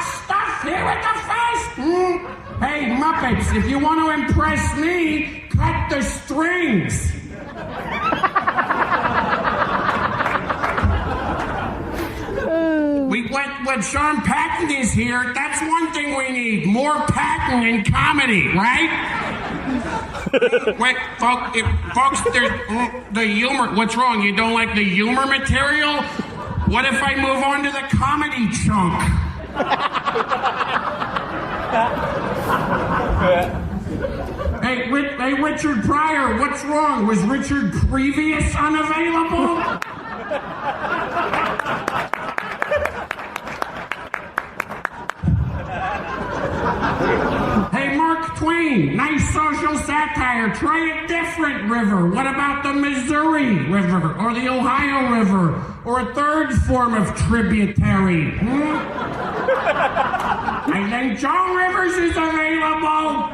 stuff here at the fest. Hey, Muppets, if you want to impress me, cut the strings. When Sean Patton is here, that's one thing we need. More Patton in comedy, right? Wait, folks, there's the humor. What's wrong? You don't like the humor material? What if I move on to the comedy chunk? Hey, Richard Pryor, what's wrong? Was Richard Previous unavailable? Hey, Mark Twain, nice social satire. Try a different river. What about the Missouri River or the Ohio River or a third form of tributary? I think Joan Rivers is available.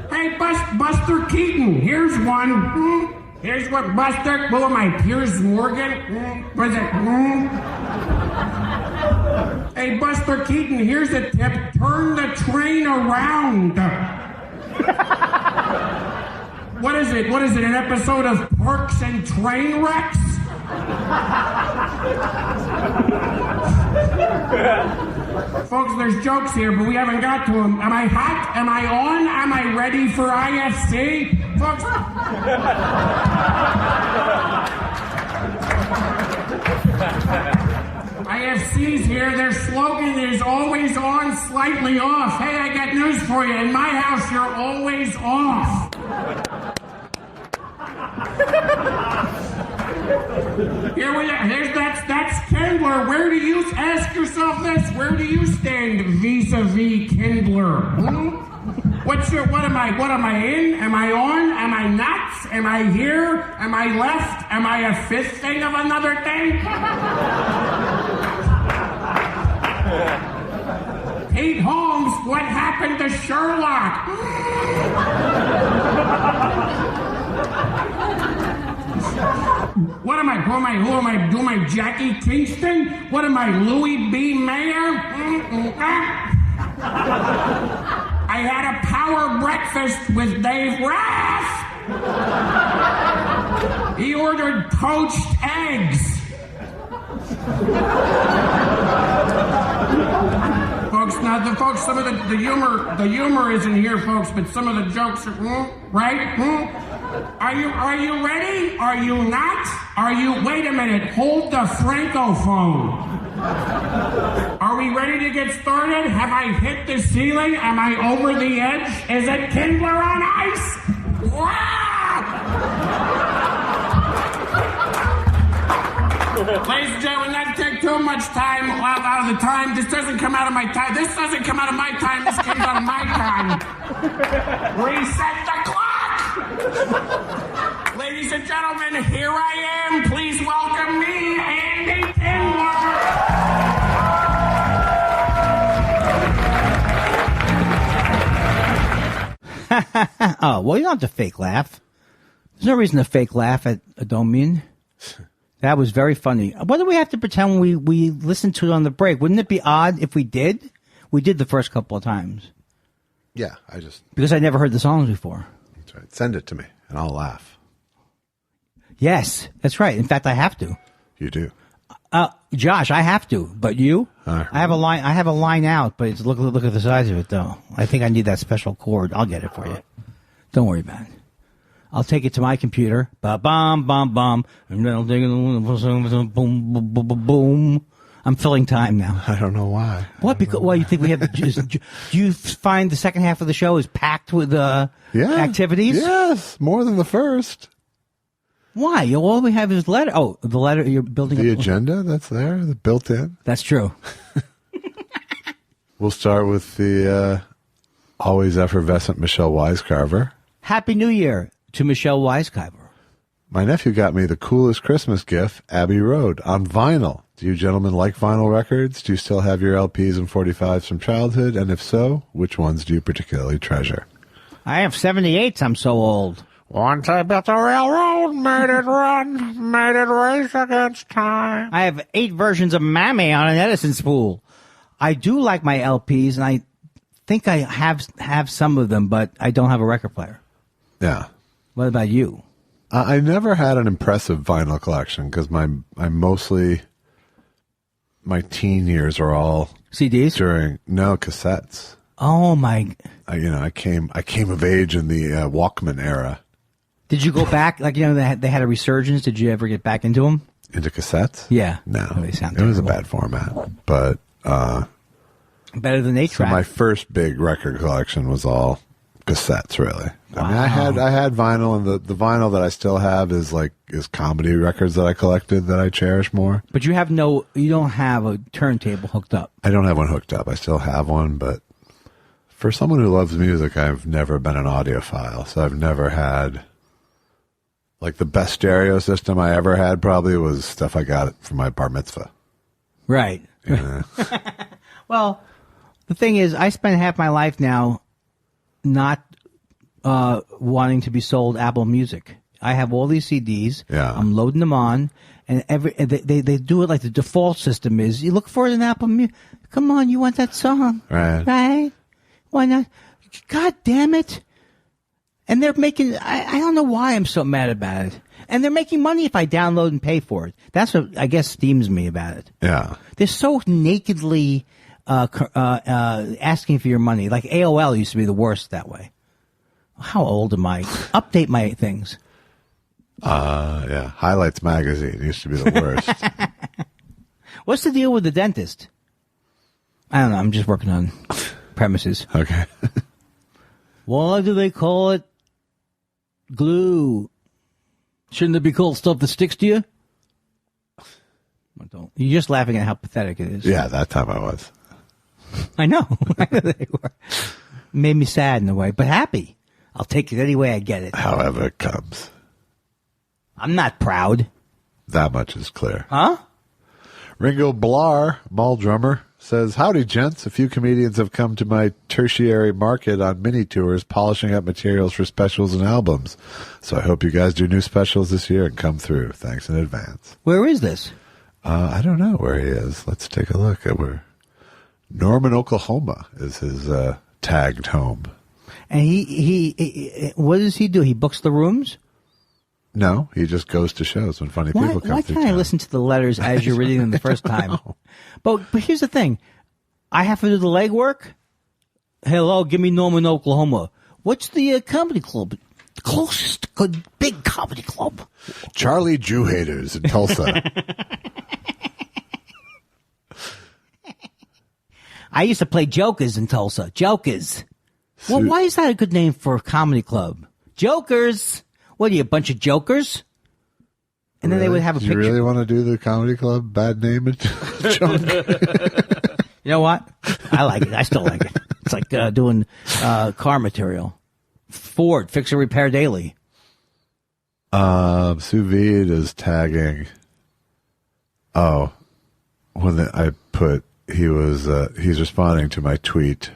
Hey, Buster Keaton, here's one. Here's what Buster, who am I, Piers Morgan? Was it? Hey, Buster Keaton, here's a tip. Turn the train around. What is it? What is it, an episode of Parks and Train Wrecks? Folks, there's jokes here, but we haven't got to them. Am I hot? Am I on? Am I ready for IFC? Folks... IFC's here. Their slogan is always on, slightly off. Hey, I got news for you. In my house, you're always off. That's Kindler. Where do you, ask yourself this, where do you stand vis-a-vis Kindler? What am I in? Am I on? Am I nuts? Am I here? Am I left? Am I a fifth thing of another thing? Pete Holmes, what happened to Sherlock? What am I? Who am I? Jackie Kingston? What am I? Louis B. Mayer? I had a power breakfast with Dave Raff. He ordered poached eggs. Folks, some of the humor isn't here, folks, but some of the jokes are, right? Are you ready? Are you not? Wait a minute, hold the Francophone. Are we ready to get started? Have I hit the ceiling? Am I over the edge? Is it Kindler on ice? Ladies and gentlemen, not to take too much time out of the time. This doesn't come out of my time. This doesn't come out of my time. This comes out of my time. Reset the clock! Ladies and gentlemen, here I am. Please welcome me, Andy Kindler. Oh, well, you don't have to fake laugh. There's no reason to fake laugh at Adomian. That was very funny. What do we have to pretend when we listened to it on the break? Wouldn't it be odd if we did? We did the first couple of times. Yeah, because I never heard the songs before. That's right. Send it to me, and I'll laugh. Yes, that's right. In fact, I have to. You do. Josh, I have to, but you? I have a line out, but look at the size of it, though. I think I need that special cord. I'll get it for you. Don't worry about it. I'll take it to my computer. Ba-bum, bum, bum. And then I'll dig it. Boom, boom, boom, boom, boom. I'm filling time now. I don't know why. What? Because, well, you think we have... do you find the second half of the show is packed with activities? Yes, more than the first. Why? All we have is letter. Oh, the letter you're building. The agenda that's there, the built in. That's true. We'll start with the always effervescent Michelle Wisecarver. Happy New Year to Michelle Wisecarver. My nephew got me the coolest Christmas gift, Abbey Road, on vinyl. Do you gentlemen like vinyl records? Do you still have your LPs and 45s from childhood? And if so, which ones do you particularly treasure? I have 78s. I'm so old. Once I built a railroad, made it run, made it race against time. I have 8 versions of Mammy on an Edison spool. I do like my LPs, and I think I have some of them, but I don't have a record player. Yeah. What about you? I never had an impressive vinyl collection because my teen years are all CDs cassettes. Oh my! I came of age in the Walkman era. Did you go back? Like, they had a resurgence. Did you ever get back into them? Into cassettes? Yeah. No. They sound it was a terrible. bad format. But better than 8-track. so my first big record collection was all cassettes, really. Wow. I mean, I had vinyl, and the vinyl that I still have is comedy records that I collected that I cherish more. But you don't have a turntable hooked up. I don't have one hooked up. I still have one, but for someone who loves music, I've never been an audiophile, so I've never had... Like, the best stereo system I ever had probably was stuff I got for my bar mitzvah. Right. Yeah. Well, the thing is, I spend half my life now not wanting to be sold Apple Music. I have all these CDs. Yeah. I'm loading them on, and they do it like the default system is. You look for it in Apple Music. Come on, you want that song. Right? Why not? God damn it. And they're making, I don't know why I'm so mad about it. And they're making money if I download and pay for it. That's what I guess steams me about it. Yeah. They're so nakedly asking for your money. Like AOL used to be the worst that way. How old am I? Update my things. Yeah. Highlights Magazine used to be the worst. What's the deal with the dentist? I don't know. I'm just working on premises. Okay. Why do they call it glue? Shouldn't it be called stuff that sticks to you? You're just laughing at how pathetic it is. Yeah, that time I was. I know. They were. Made me sad in a way, but happy. I'll take it any way I get it. However it comes. I'm not proud. That much is clear. Huh? Ringo Blar, mall drummer, says, "Howdy, gents. A few comedians have come to my tertiary market on mini tours, polishing up materials for specials and albums. So I hope you guys do new specials this year and come through. Thanks in advance." Where is this? I don't know where he is. Let's take a look at where. Norman, Oklahoma is his tagged home. And he what does he do? He books the rooms? No, he just goes to shows when funny people come Why through can't I town. listen to the letters as you're reading them the first time? But here's the thing. I have to do the legwork. Hello, give me Norman, Oklahoma. What's the comedy club? The closest good big comedy club. Charlie Jew Haters in Tulsa. I used to play Jokers in Tulsa. Jokers. Well, why is that a good name for a comedy club? Jokers. What are you, a bunch of jokers? And then they would have a Do picture. you really want to do the comedy club bad name and junk? You know what? I like it. I still like it. It's like doing car material. Ford, fix and repair daily. Sous vide is tagging. Oh, I put he's responding to my tweet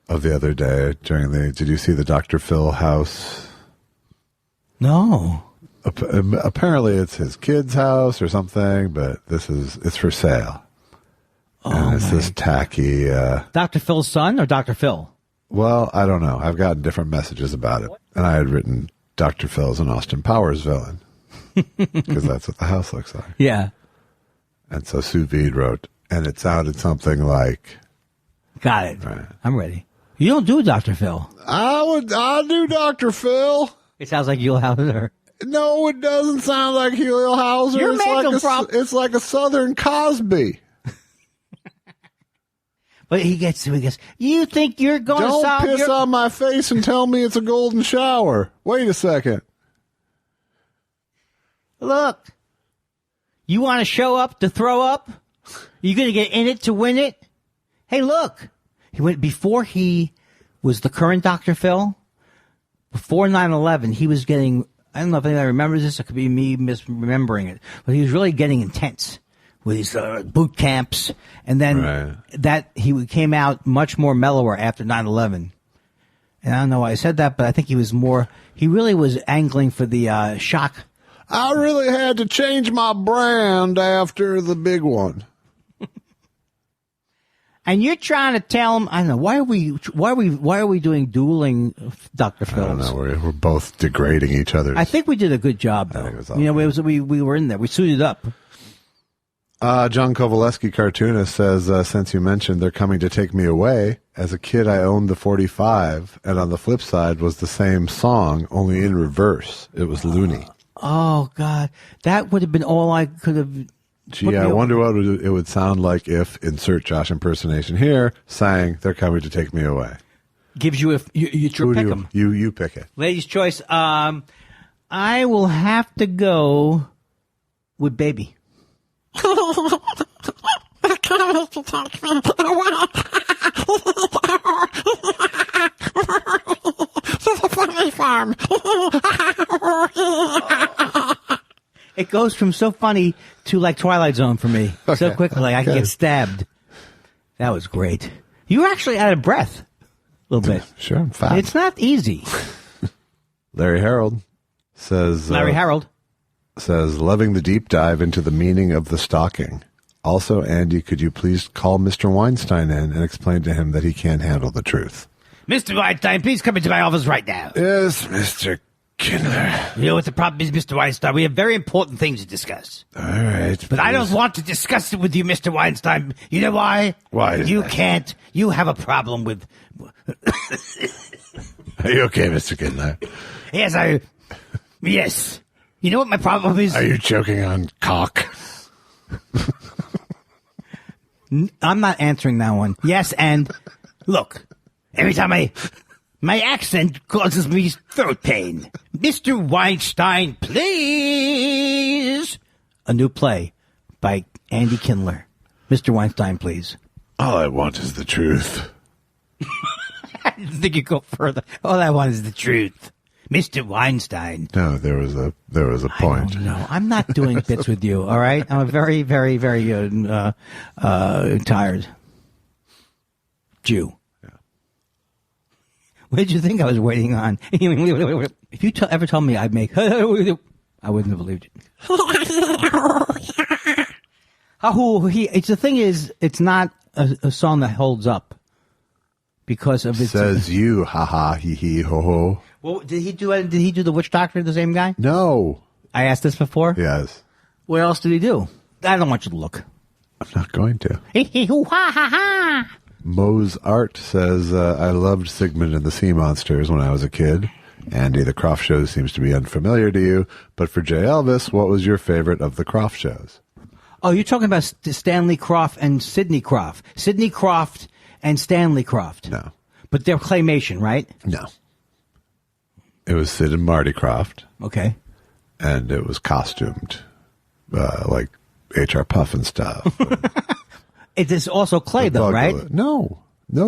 of the other day did you see the Dr. Phil house? No. Apparently it's his kid's house or something, but it's for sale. And it's this tacky, Dr. Phil's son or Dr. Phil? well, I don't know. I've gotten different messages about it. And I had written Dr. Phil's an Austin Powers villain. Because that's what the house looks like. Yeah. And so Sous Vide wrote, and it sounded something like, Got it. Right. I'm ready. You don't do Dr. Phil. I'll do Dr. Phil. It sounds like you'll have her. No, it doesn't sound like Helio Hauser. You're It's like a Southern Cosby. But he gets, you think you're going to Don't solve piss on my face and tell me it's a golden shower. Wait a second. Look, you want to show up to throw up? You going to get in it to win it? Hey, look. He went before he was the current Dr. Phil. Before 9/11, he was getting, I don't know if anybody remembers this. It could be me misremembering it. But he was really getting intense with his boot camps. And then he came out much more mellower after 9/11. And I don't know why I said that, but I think he really was angling for the shock. I really had to change my brand after the big one. And you're trying to tell him, I don't know, why are we doing dueling Dr. Phil's? I don't know. We're both degrading each other. I think we did a good job, though. I think it was we were in there. We suited up. John Kovaleski, cartoonist, says, since you mentioned They're Coming to Take Me Away, as a kid I owned the 45, and on the flip side was the same song, only in reverse. It was loony. Oh, God. That would have been all I could have... Gee, I wonder what it would sound like if, insert Josh impersonation here, sang They're Coming to Take Me Away. Gives you your pick 'em. You pick it. Ladies' choice. I will have to go with Baby. It goes from so funny to like Twilight Zone for me. Okay. So quickly, like I can get stabbed. That was great. You were actually out of breath a little bit. Sure, I'm fat. It's not easy. Larry Harold says... says, loving the deep dive into the meaning of the stalking. Also, Andy, could you please call Mr. Weinstein in and explain to him that he can't handle the truth? Mr. Weinstein, please come into my office right now. Yes, Mr. Kindler. You know what the problem is, Mr. Weinstein? We have very important things to discuss. All right. But I don't want to discuss it with you, Mr. Weinstein. You know why? Why? You can't. You have a problem with... Are you okay, Mr. Kindler? Yes, Yes. You know what my problem is? Are you choking on cock? I'm not answering that one. Yes, and look, every time my accent causes me throat pain. Mr. Weinstein, please. A new play by Andy Kindler. Mr. Weinstein, please. All I want is the truth. I didn't think you'd go further. All I want is the truth. Mr. Weinstein. No, there was a point. No, I'm not doing bits with you. All right, I'm very, very, very tired. Jew. Yeah. What did you think I was waiting on? If you ever told me I'd make, I wouldn't have believed you. It's the thing is, it's not a song that holds up because of its. Says you, ha ha, he he, ho ho. Well, did he do the Witch Doctor, the same guy? No. I asked this before? Yes. What else did he do? I don't want you to look. I'm not going to. Moe's Art says, I loved Sigmund and the Sea Monsters when I was a kid. Andy, the Croft shows seems to be unfamiliar to you, but for J. Elvis, what was your favorite of the Croft shows? Oh, you're talking about Stanley Croft and Sidney Croft. Sidney Croft and Stanley Croft. No. But they're claymation, right? No. It was Sid and Marty Croft. Okay. And it was costumed, like H.R. Puff and stuff. It is also clay, though, right? No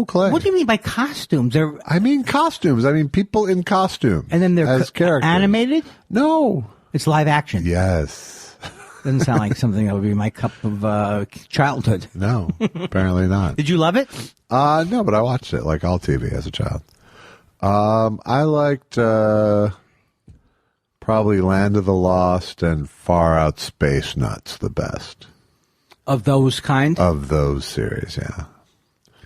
clay. What do you mean by costumes? I mean costumes. I mean people in costume. And then they're as characters. Animated? No. It's live action. Yes. Doesn't sound like something that would be my cup of childhood. No, apparently not. Did you love it? No, but I watched it like all TV as a child. I liked probably Land of the Lost and Far Out Space Nuts the best. Of those kind? Of those series, yeah.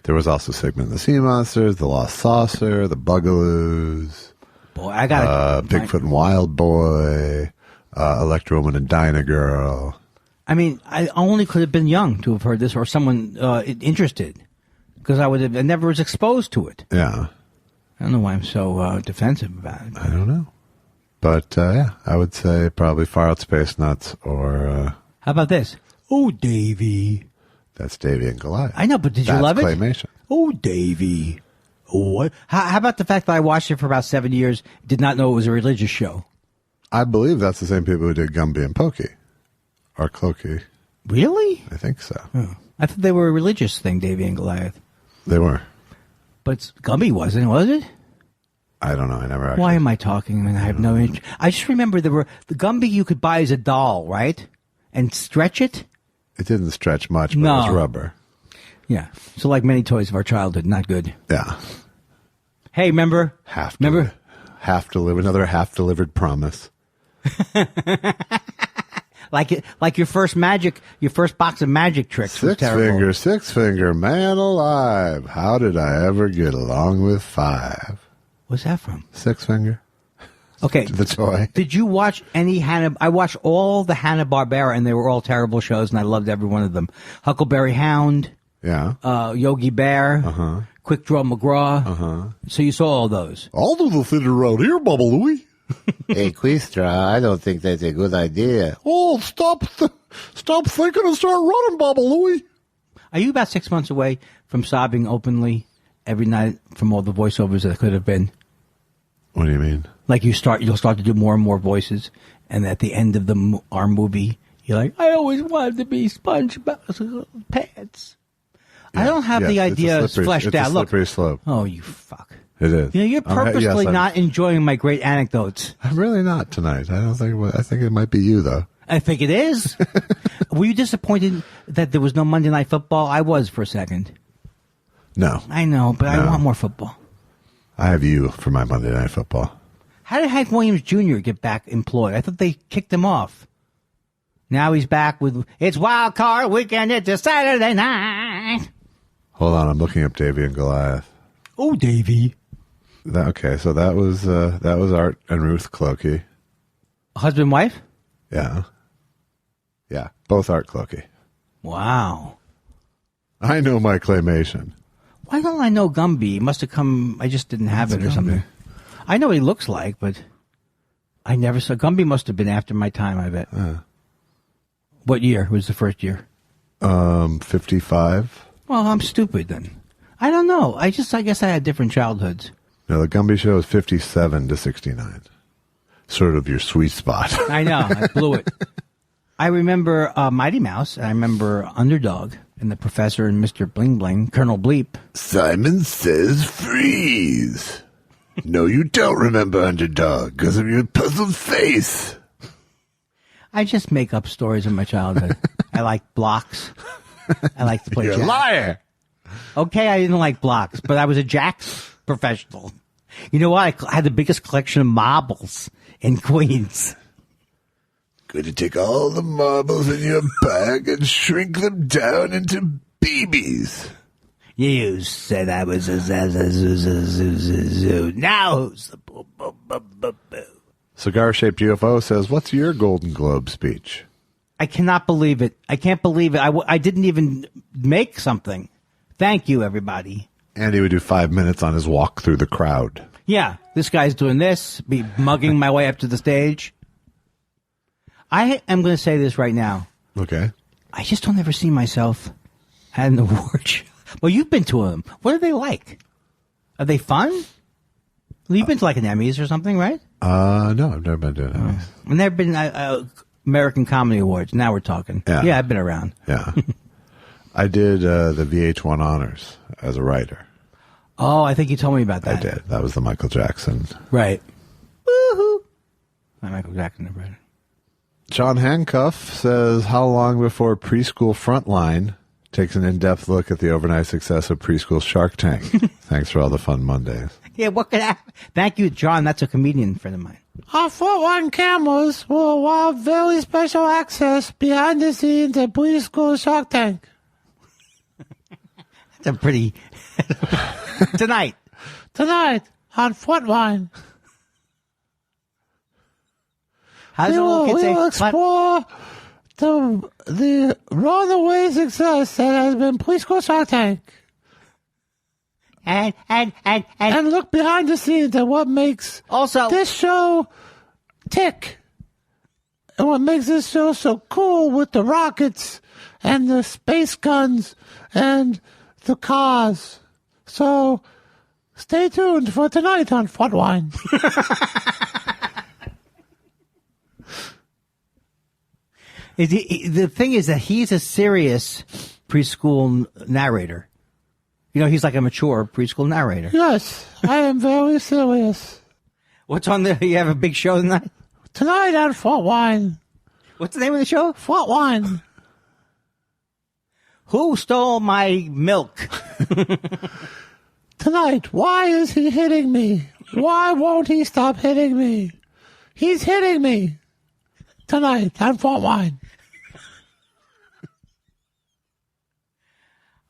There was also Sigmund and the Sea Monsters, The Lost Saucer, The Bugaloos. Boy, I got Bigfoot and Wild Boy, Electro Woman and Dyna Girl. I mean, I only could have been young to have heard this or someone interested because I never was exposed to it. Yeah. I don't know why I'm so defensive about it. I don't know. But, yeah, I would say probably Far Out Space Nuts or... How about this? Oh, Davy. That's Davy and Goliath. I know, but did you love it? That's claymation. Oh, Davy. What? How about the fact that I watched it for about 7 years, did not know it was a religious show? I believe that's the same people who did Gumby and Pokey. Or Clokey. Really? I think so. Oh. I thought they were a religious thing, Davy and Goliath. They were. But Gumby wasn't, was it? I don't know. I never actually. Why am I talking? I mean, I have no interest. I just remember the Gumby you could buy as a doll, right? And stretch it? It didn't stretch much, but it was rubber. Yeah. So like many toys of our childhood, not good. Yeah. Hey, remember? Another half-delivered promise. Like your first box of magic tricks was terrible. Six finger, man alive. How did I ever get along with five? What's that from? Six finger. Okay. The toy. Did you watch any Hanna? I watched all the Hanna-Barbera, and they were all terrible shows, and I loved every one of them. Huckleberry Hound. Yeah. Yogi Bear. Quick Draw McGraw. So you saw all those. I'll do the theater around here, Bubba Louie. Hey, Quistra, I don't think that's a good idea. Oh, stop thinking and start running, Bubba Louie. Are you about 6 months away from sobbing openly every night from all the voiceovers that could have been? What do you mean? Like you'll start to do more and more voices, and at the end of our movie, you're like, I always wanted to be SpongeBob Pants. Yeah, I don't have the idea fleshed out. Look, slippery slope. Oh, you fuck! It is. You know, you're purposely not enjoying my great anecdotes. I'm really not tonight. I think it might be you though. I think it is. Were you disappointed that there was no Monday Night Football? I was for a second. No. I know, but I want more football. I have you for my Monday Night Football. How did Hank Williams Jr. get back employed? I thought they kicked him off. Now he's back with It's Wild Card Weekend. It's a Saturday night. Hold on, I'm looking up Davy and Goliath. Oh, Davy. Okay, so that was Art and Ruth Clokey. Husband, wife? Yeah. Yeah, both Art Clokey. Wow. I know my claymation. Why don't I know Gumby? He must have come. I just didn't have it or something. I know what he looks like, but I never saw. Gumby must have been after my time, I bet. What year was the first year? 55. Well, I'm stupid then. I don't know. I guess I had different childhoods. No, the Gumby show is 57 to 69. Sort of your sweet spot. I know. I blew it. I remember Mighty Mouse. I remember Underdog and the Professor and Mr. Bling Bling, Colonel Bleep. Simon Says Freeze. No, you don't remember Underdog because of your puzzled face. I just make up stories of my childhood. I like blocks. I like to play You're jacks. a liar. Okay, I didn't like blocks, but I was a jacks professional. You know what? I had the biggest collection of marbles in Queens. Going to take all the marbles in your bag and shrink them down into babies. You said I was a zoo. Now who's the boo boo boo boo boo? Cigar-shaped UFO says, what's your Golden Globe speech? I cannot believe it. I can't believe it. I didn't even make something. Thank you, everybody. Andy would do 5 minutes on his walk through the crowd. Yeah, this guy's doing this, be mugging my way up to the stage. I am going to say this right now. Okay. I just don't ever see myself at an award show. Well, you've been to them. What are they like? Are they fun? Well, you've been to like an Emmys or something, right? No, I've never been to an Emmys. I've never been American Comedy Awards. Now we're talking. Yeah, I've been around. Yeah. I did the VH1 honors as a writer. Oh, I think you told me about that. I did. That was the Michael Jackson. Right. Woohoo! My Michael Jackson, right? John Handcuff says, how long before Preschool Frontline takes an in-depth look at the overnight success of Preschool Shark Tank? Thanks for all the fun Mondays. Yeah, what could happen? Thank you, John. That's a comedian friend of mine. Our Frontline cameras will allow very special access behind the scenes at Preschool Shark Tank. That's a pretty... Tonight on Frontline. How's the little kid say? We'll explore the runaway success that has been Preschool Shark Tank. And look behind the scenes at what makes also this show tick. And what makes this show so cool with the rockets and the space guns and the cars. So stay tuned for tonight on Frontline. The thing is that he's a serious preschool narrator. You know, he's like a mature preschool narrator. Yes, I am very serious. What's on the... You have a big show tonight? Tonight on Frontline. What's the name of the show? Frontline. Who stole my milk? Tonight, why is he hitting me? Why won't he stop hitting me? He's hitting me. Tonight on Frontline.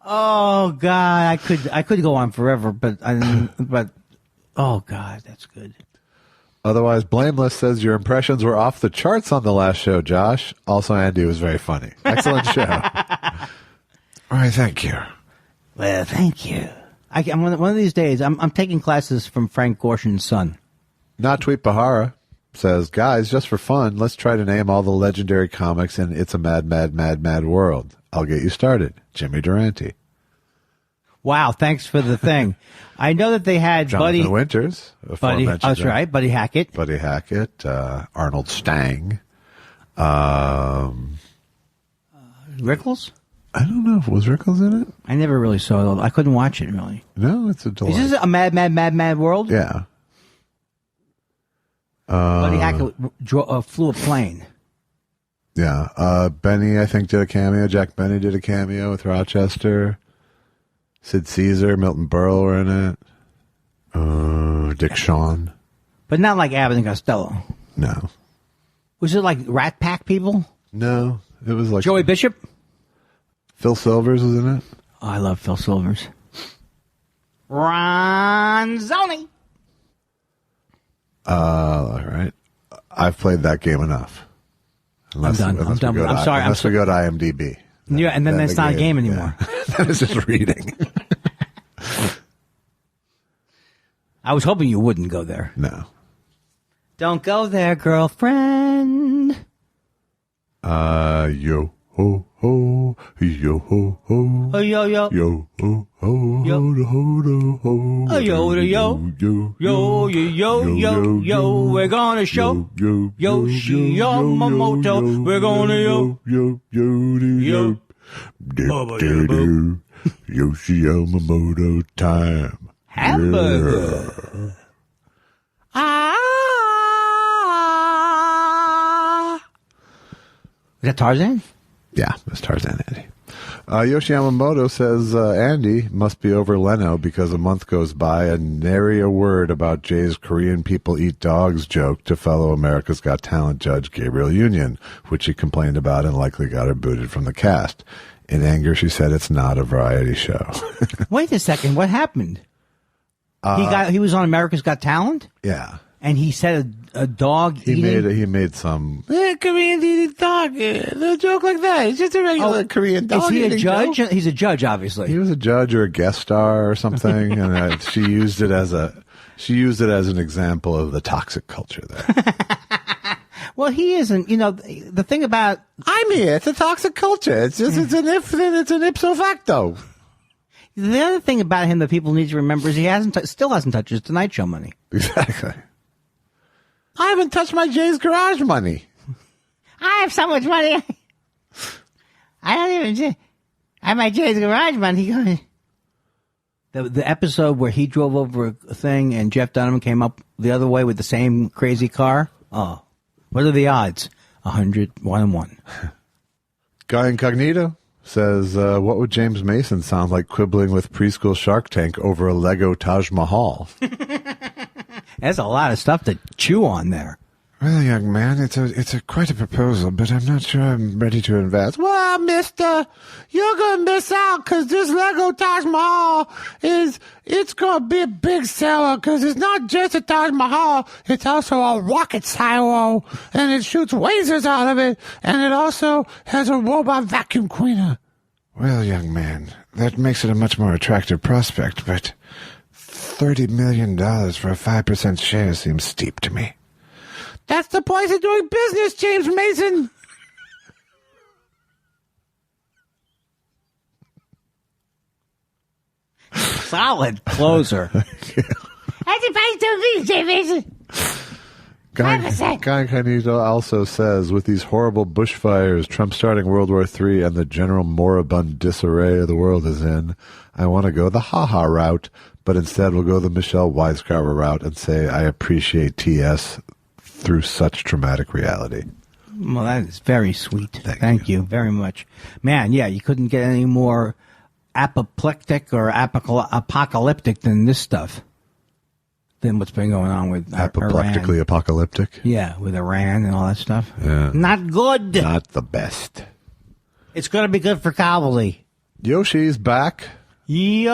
Oh God, I could go on forever, but oh God, that's good. Otherwise Blameless says your impressions were off the charts on the last show, Josh. Also, Andy was very funny. Excellent show. All right, thank you. Well, thank you. I'm one of these days, I'm taking classes from Frank Gorshin's son. Not Tweet Bahara says, guys, just for fun, let's try to name all the legendary comics in It's a Mad, Mad, Mad, Mad World. I'll get you started. Jimmy Durante. Wow, thanks for the thing. I know that they had Jonathan Buddy Winters. that's right, Buddy Hackett. Buddy Hackett. Arnold Stang. Rickles? I don't know. Was Rickles in it? I never really saw it. I couldn't watch it, really. No, it's a delight. Is this a Mad, Mad, Mad, Mad World? Yeah. Buddy Hackett flew a plane. Yeah. Benny, I think, did a cameo. Jack Benny did a cameo with Rochester. Sid Caesar, Milton Berle were in it. Dick Shawn. But not like Abbott and Costello. No. Was it like Rat Pack people? No. It was like Joey Bishop? Phil Silvers was in it. Oh, I love Phil Silvers. Ronzoni. All right. I've played that game enough. I'm done. I'm sorry. Unless we go to IMDb. Yeah, and then it's not a game anymore. Yeah. That is just reading. I was hoping you wouldn't go there. No. Don't go there, girlfriend. Yo ho ho, yo ho ho. Oh, yo, yo. Yo ho ho, Yo. ho ho ho. Oh, yo, yo, yo. Yo, yo, yo, yo. We're gonna show Yoshi Yamamoto. We're gonna yo. Yoshi Yamamoto time. Hamburger. Yeah. Is that Tarzan? Yeah, it's Tarzan Andy. Yoshi Yamamoto says Andy must be over Leno because a month goes by and nary a word about Jay's Korean people eat dogs joke to fellow America's Got Talent judge Gabriel Union, which he complained about and likely got her booted from the cast. In anger, she said it's not a variety show. Wait a second. What happened? He was on America's Got Talent? Yeah. And he said a dog eating? He made some... Korean eating dog. No joke like that. It's just a regular Korean dog. Is he a eating judge? joke. He's a judge, obviously. He was a judge or a guest star or something, and she used it as an example of the toxic culture there. Well, he isn't. You know, the thing about... I'm here. It's a toxic culture. It's just, it's an ipso facto. The other thing about him that people need to remember is he still hasn't touched his Tonight Show money. Exactly. I haven't touched my Jay's Garage money. I have so much money. I don't even... I have my Jay's Garage money. The episode where he drove over a thing and Jeff Dunham came up the other way with the same crazy car. Oh, what are the odds? 100, 1 and 1. Guy Incognito says, what would James Mason sound like quibbling with preschool Shark Tank over a Lego Taj Mahal? There's a lot of stuff to chew on there. Well, young man, it's quite a proposal, but I'm not sure I'm ready to invest. Well, mister, you're going to miss out because this Lego Taj Mahal it's going to be a big seller because it's not just a Taj Mahal, it's also a rocket silo, and it shoots lasers out of it, and it also has a robot vacuum cleaner. Well, young man, that makes it a much more attractive prospect, but $30 million for a 5% share seems steep to me. That's the place of doing business, James Mason. Solid closer. That's the place of doing business, James Mason. Guy Incognito also says, with these horrible bushfires, Trump starting World War III, and the general moribund disarray the world is in, I want to go the ha-ha route, but instead we'll go the Michelle Weiscarver route and say, I appreciate TS through such traumatic reality. Well, that is very sweet. Thank you very much. Man, yeah, you couldn't get any more apoplectic or apocalyptic than this stuff. Than what's been going on with Apoplectically Iran. apocalyptic? Yeah, with Iran and all that stuff. Yeah. Not good. Not the best. It's going to be good for Cavalry. Yoshi's back. Yoshi!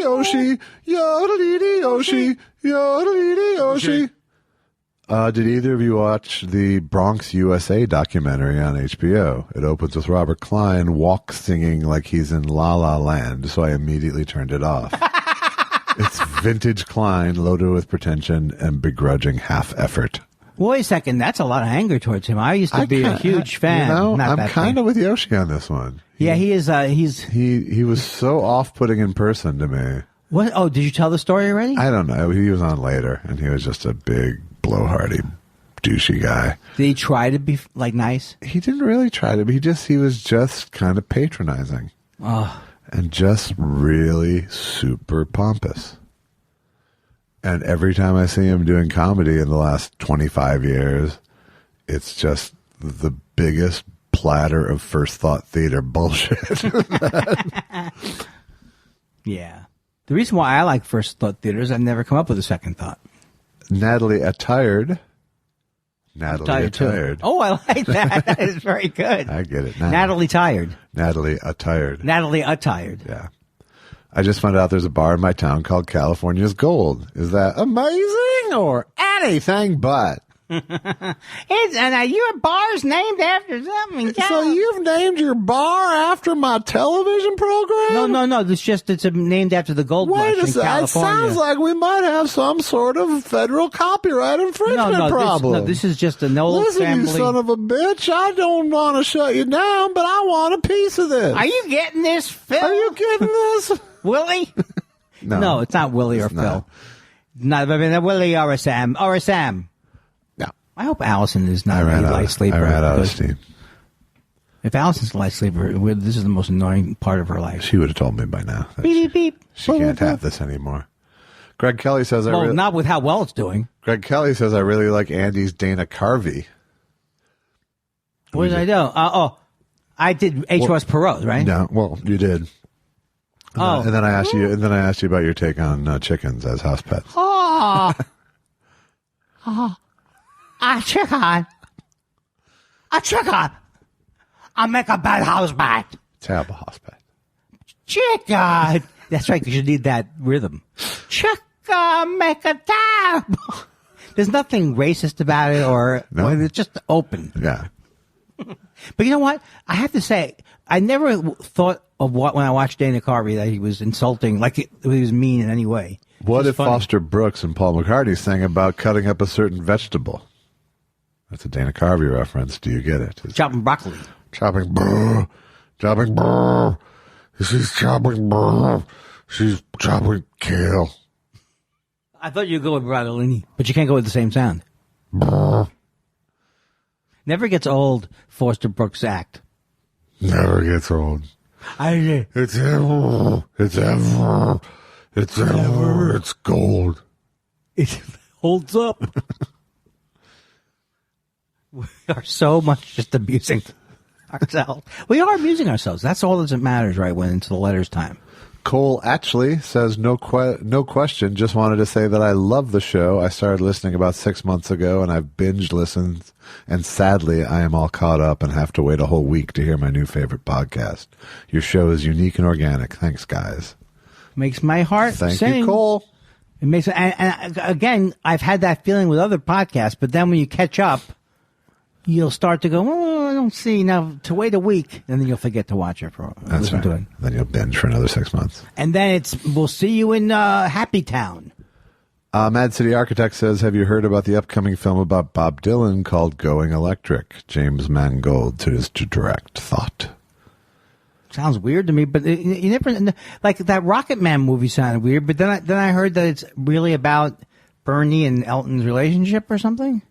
Yoshi Yoshi, yodelity Yoshi, yodelity Yoshi. Did either of you watch the Bronx, USA documentary on HBO? It opens with Robert Klein walk singing like he's in La La Land, so I immediately turned it off. It's vintage Klein, loaded with pretension and begrudging half effort. Wait a second, that's a lot of anger towards him. I used to be a huge fan. You know, Not I'm kind of with Yoshi on this one. Yeah, he is. He was so off-putting in person to me. What? Oh, did you tell the story already? I don't know. He was on later, and he was just a big, blowhardy, douchey guy. Did he try to be like nice? He didn't really try to be. He was just kind of patronizing. Oh. And just really super pompous. And every time I see him doing comedy in the last 25 years, it's just the biggest platter of first thought theater bullshit. Yeah. The reason why I like first thought theater is I've never come up with a second thought. Natalie Attired. Oh, I like that. That is very good. I get it. Natalie Tired. Natalie Attired. Natalie Attired. Yeah. I just found out there's a bar in my town called California's Gold. Is that amazing or anything but? Your bar's named after something. So you've named your bar after my television program? No. It's named after the gold rush in California. It sounds like we might have some sort of federal copyright infringement problem. This is just an old family. Listen, you son of a bitch, I don't want to shut you down, but I want a piece of this. Are you getting this, Phil? Are you getting this? Willie? No, it's not Willie or Phil. Not Willie or a Sam. No. I hope Allison is not a light sleeper. I ran out of steam. If Allison's a light sleeper, this is the most annoying part of her life. She would have told me by now. Beep, beep. She can't have this anymore. Greg Kelly says not with how well it's doing. Greg Kelly says I really like Andy's Dana Carvey. What did I do? I did H.R.S. Perot, right? No, well, you did. And then I asked you. And then I asked you about your take on chickens as house pets. A chicken. I make a bad house pet. Terrible house pet. Chicken. That's right, because you need that rhythm. Chicken make a terrible. There's nothing racist about it, it's just open. Yeah. But you know what? I have to say, I never thought of when I watched Dana Carvey that he was insulting, like he was mean in any way. What if Foster Brooks and Paul McCartney sang about cutting up a certain vegetable? That's a Dana Carvey reference. Do you get it? Chopping broccoli. Chopping brr. She's chopping brr. She's chopping kale. I thought you'd go with broccolini, but you can't go with the same sound. Brr. Never gets old, Foster Brooks' act. Never gets old. It's ever. It's gold. It holds up. We are so much just abusing ourselves. We are amusing ourselves. That's all that matters right when it's the letters time. Cole actually says, no question. Just wanted to say that I love the show. I started listening about 6 months ago, and I've binge listened. And sadly, I am all caught up and have to wait a whole week to hear my new favorite podcast. Your show is unique and organic. Thanks, guys. Makes my heart sing. Thank you, Cole. It makes, and again, I've had that feeling with other podcasts, but then when you catch up, you'll start to go, I don't see now to wait a week, and then you'll forget to watch it That's right. To it. Then you'll binge for another 6 months. And then we'll see you in Happy Town. Mad City Architect says, have you heard about the upcoming film about Bob Dylan called Going Electric? James Mangold is to direct. Thought. Sounds weird to me, but you never, like that Rocket Man movie sounded weird, but then I heard that it's really about Bernie and Elton's relationship or something.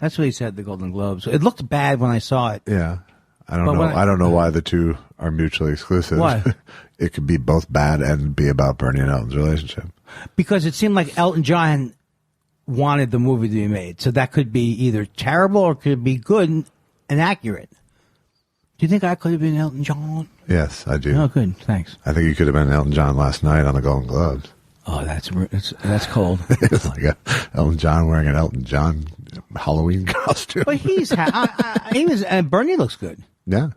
That's what he said at the Golden Globes. It looked bad when I saw it. Yeah. I don't know. I don't know why the two are mutually exclusive. What? It could be both bad and be about Bernie and Elton's relationship. Because it seemed like Elton John wanted the movie to be made. So that could be either terrible or could be good and accurate. Do you think I could have been Elton John? Yes, I do. Oh, good. Thanks. I think you could have been Elton John last night on the Golden Globes. Oh, that's cold. It's like Elton John wearing an Elton John Halloween costume. But Bernie looks good. Yeah.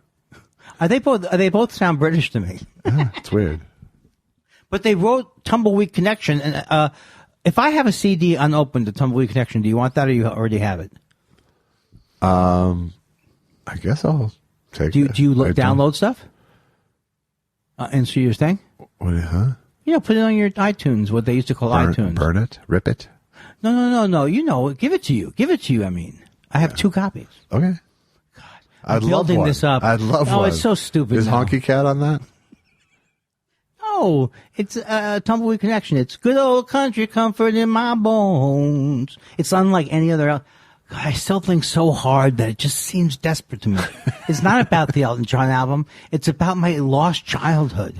They both sound British to me. Yeah, it's weird. But they wrote Tumbleweed Connection. And if I have a CD unopened, the Tumbleweed Connection, do you want that or you already have it? I guess I'll take it. Do you download stuff? And so you're saying? What, huh? Put it on your iTunes, what they used to call iTunes. Burn it? Rip it? No. Give it to you. I mean, I have 2 copies. Okay. God. I'd love one. This up. I'd love one. Oh, it's so stupid. Is now. Honky Cat on that? No, it's Tumbleweed Connection. It's good old country comfort in my bones. It's unlike any other. God, I still think so hard that it just seems desperate to me. It's not about the Elton John album. It's about my lost childhood.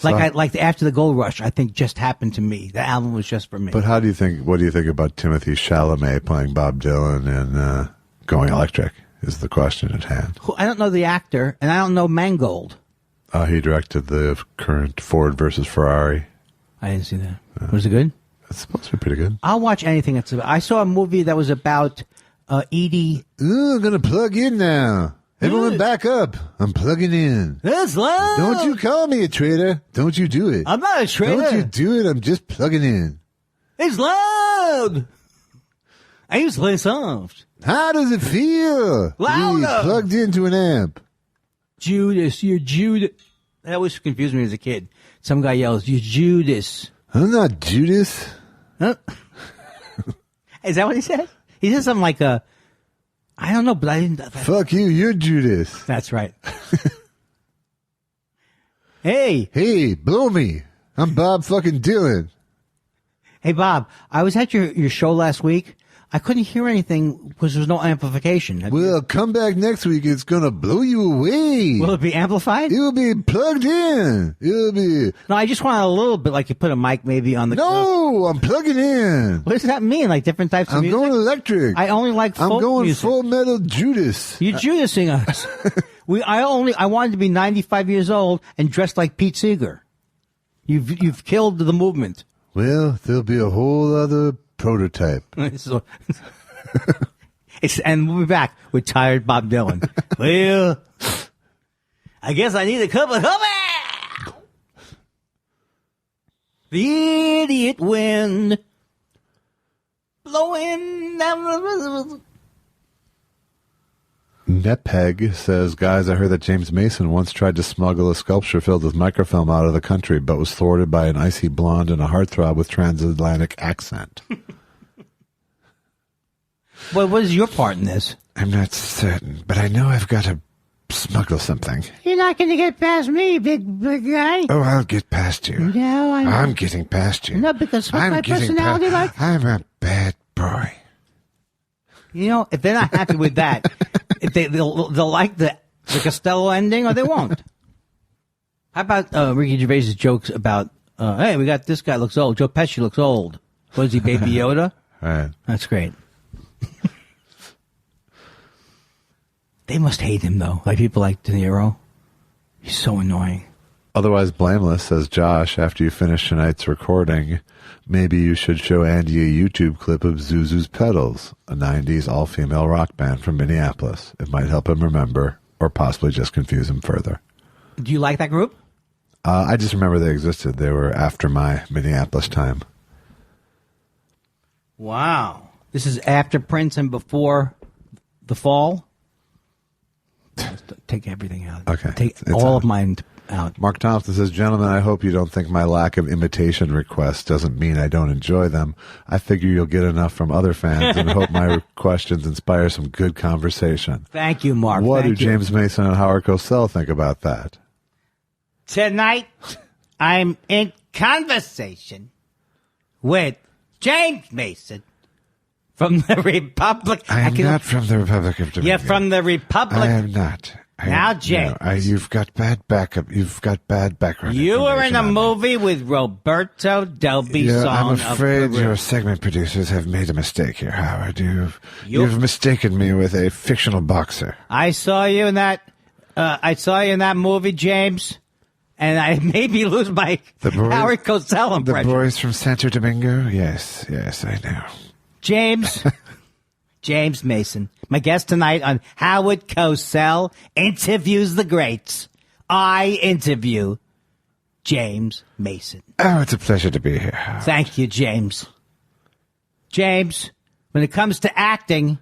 Like after the gold rush, I think just happened to me. The album was just for me. But what do you think about Timothy Chalamet playing Bob Dylan and Going Electric is the question at hand. I don't know the actor, and I don't know Mangold. He directed the current Ford versus Ferrari. I didn't see that. Was it good? It's supposed to be pretty good. I'll watch anything that's about. I saw a movie that was about Edie. Ooh, I'm going to plug in now. Everyone back up. I'm plugging in. That's loud. Don't you call me a traitor. Don't you do it. I'm not a traitor. Don't you do it. I'm just plugging in. It's loud. I used to play soft. How does it feel? Louder. Plugged into an amp. Judas, you're Judas. That always confused me as a kid. Some guy yells, "You're Judas." I'm not Judas. Huh? Is that what he said? He said something like I don't know, but I didn't. Fuck you, you're Judas. That's right. Hey, blow me. I'm Bob fucking Dylan. Hey, Bob, I was at your show last week. I couldn't hear anything because there was no amplification. Well, come back next week. It's going to blow you away. Will it be amplified? It'll be plugged in. It'll be... No, I just want a little bit, like you put a mic maybe on the... No, I'm plugging in. What does that mean? Like different types of music? I'm going electric. I only like folk I'm going music. Full Metal Judas. You're Judasing us. I wanted to be 95 years old and dressed like Pete Seeger. You've killed the movement. Well, there'll be a whole other prototype. And we'll be back with tired Bob Dylan. Well, I guess I need a cup of coffee. The idiot wind blowing down the... Nepeg says, guys, I heard that James Mason once tried to smuggle a sculpture filled with microfilm out of the country, but was thwarted by an icy blonde and a heartthrob with transatlantic accent. Well, what is your part in this? I'm not certain, but I know I've got to smuggle something. You're not going to get past me, big guy. Oh, I'll get past you. No, I'm getting past you. No, because what's my personality like? I'm a bad boy. You know, if they're not happy with that, if they'll like the Costello ending, or they won't. How about Ricky Gervais's jokes about, hey, we got this guy looks old. Joe Pesci looks old. Was he Baby Yoda? Right. That's great. They must hate him, though. Like people like De Niro. He's so annoying. Otherwise blameless, says Josh, after you finish tonight's recording, maybe you should show Andy a YouTube clip of Zuzu's Pedals, a 90s all-female rock band from Minneapolis. It might help him remember, or possibly just confuse him further. Do you like that group? I just remember they existed. They were after my Minneapolis time. Wow. This is after Prince and before the fall? Take everything out. Okay. Take all of mine out. Mark Thompson says, gentlemen, I hope you don't think my lack of imitation requests doesn't mean I don't enjoy them. I figure you'll get enough from other fans and hope my questions inspire some good conversation. Thank you, Mark. What do Thank you. James Mason and Howard Cosell think about that? Tonight, I'm in conversation with James Mason from the Republic. I am not from the Republic of Dominion. You're from the Republic. I am not. Now, James. You've got bad backup. You've got bad background. You were in a information on me. movie with Roberto Del Bison. I'm afraid of Peru. your segment producers have made a mistake here, Howard. You've mistaken me with a fictional boxer. I saw you in that. I saw you in that movie, James, and I made me lose my Howard Cosell impression. The boys from Santo Domingo. Yes, I know. James Mason, my guest tonight on Howard Cosell Interviews the Greats. I interview James Mason. Oh, it's a pleasure to be here. Thank you, James. James, when it comes to acting,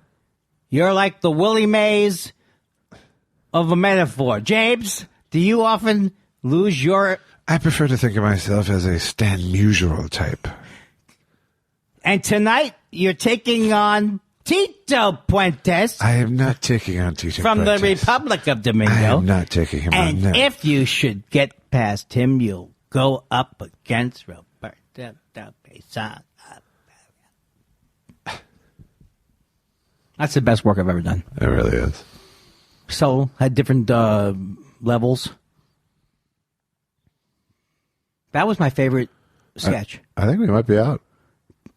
you're like the Willie Mays of a metaphor. James, do you often lose your... I prefer to think of myself as a Stan Musial type. And tonight, you're taking on Tito Puentes. I am not taking on Tito from Puentes. the Republic of Domingo. I am not taking him on. And No. if you should get past him, you'll go up against Roberto Paysan. That's the best work I've ever done. It really is. So, had different levels. That was my favorite sketch. I think we might be out.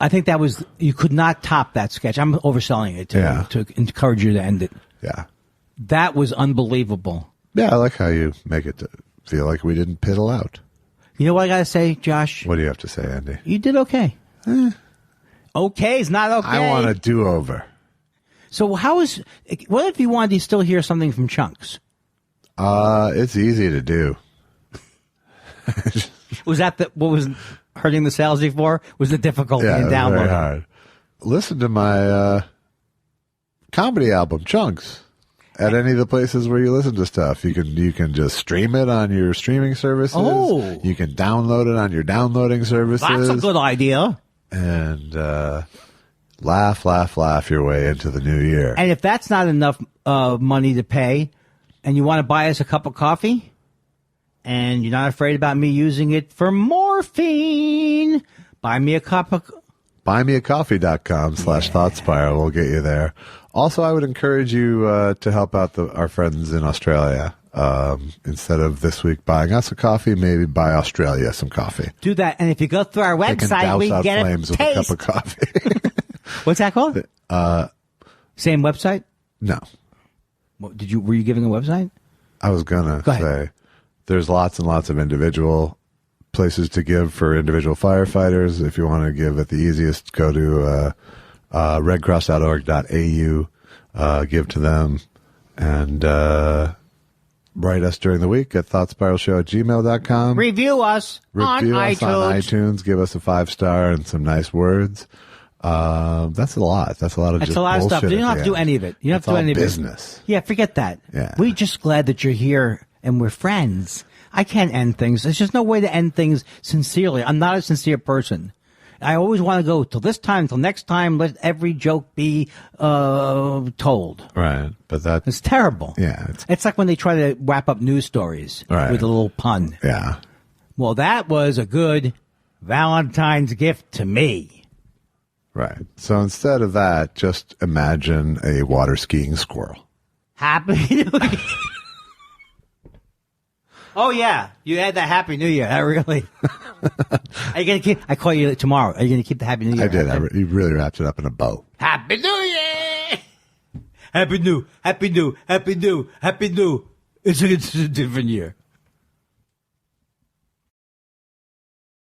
I think that was, you could not top that sketch. I'm overselling it to encourage you to end it. Yeah. That was unbelievable. Yeah, I like how you make it to feel like we didn't piddle out. You know what I got to say, Josh? What do you have to say, Andy? You did okay. Okay is not okay. I want a do-over. So what if you wanted to still hear something from Chunks? It's easy to do. Was that what was hurting the sales before? Was the difficulty in downloading? Very hard. Listen to my comedy album, Chunks, at any of the places where you listen to stuff. You can just stream it on your streaming services. Oh. You can download it on your downloading services. That's a good idea. And laugh your way into the new year. And if that's not enough money to pay, and you want to buy us a cup of coffee, and you're not afraid about me using it for morphine, buy me a cup of... BuyMeACoffee.com/ThoughtSpiral will get you there. Also, I would encourage you to help out our friends in Australia. Instead of this week buying us a coffee, maybe buy Australia some coffee. Do that. And if you go through our They can website, douse we out get flames a with taste. a cup of coffee. What's that called? Same website? No. Were you giving a website? I was going to Go ahead. say there's lots and lots of individual places to give for individual firefighters. If you want to give it the easiest, go to redcross.org.au, give to them, and write us during the week at thoughtspiralshow@gmail.com. Review us on iTunes. Give us a 5-star and some nice words. That's a lot. That's a lot of That's just a lot of stuff. bullshit You don't at have the to do end. any of it. You don't have It's to do all any of it. business. Yeah, forget that. Yeah. We're just glad that you're here and we're friends. I can't end things. There's just no way to end things sincerely. I'm not a sincere person. I always want to go till this time, till next time. Let every joke be told. Right, but It's terrible. Yeah, it's like when they try to wrap up news stories Right. with a little pun. yeah. Well, that was a good Valentine's gift to me. Right. So instead of that, just imagine a water skiing squirrel. Happy New Year. Oh, yeah. You had that Happy New Year. That really. Are you going to keep? I call you tomorrow. Are you going to keep the Happy New Year? I did. You really wrapped it up in a bow. Happy New Year. Happy New. It's a different year.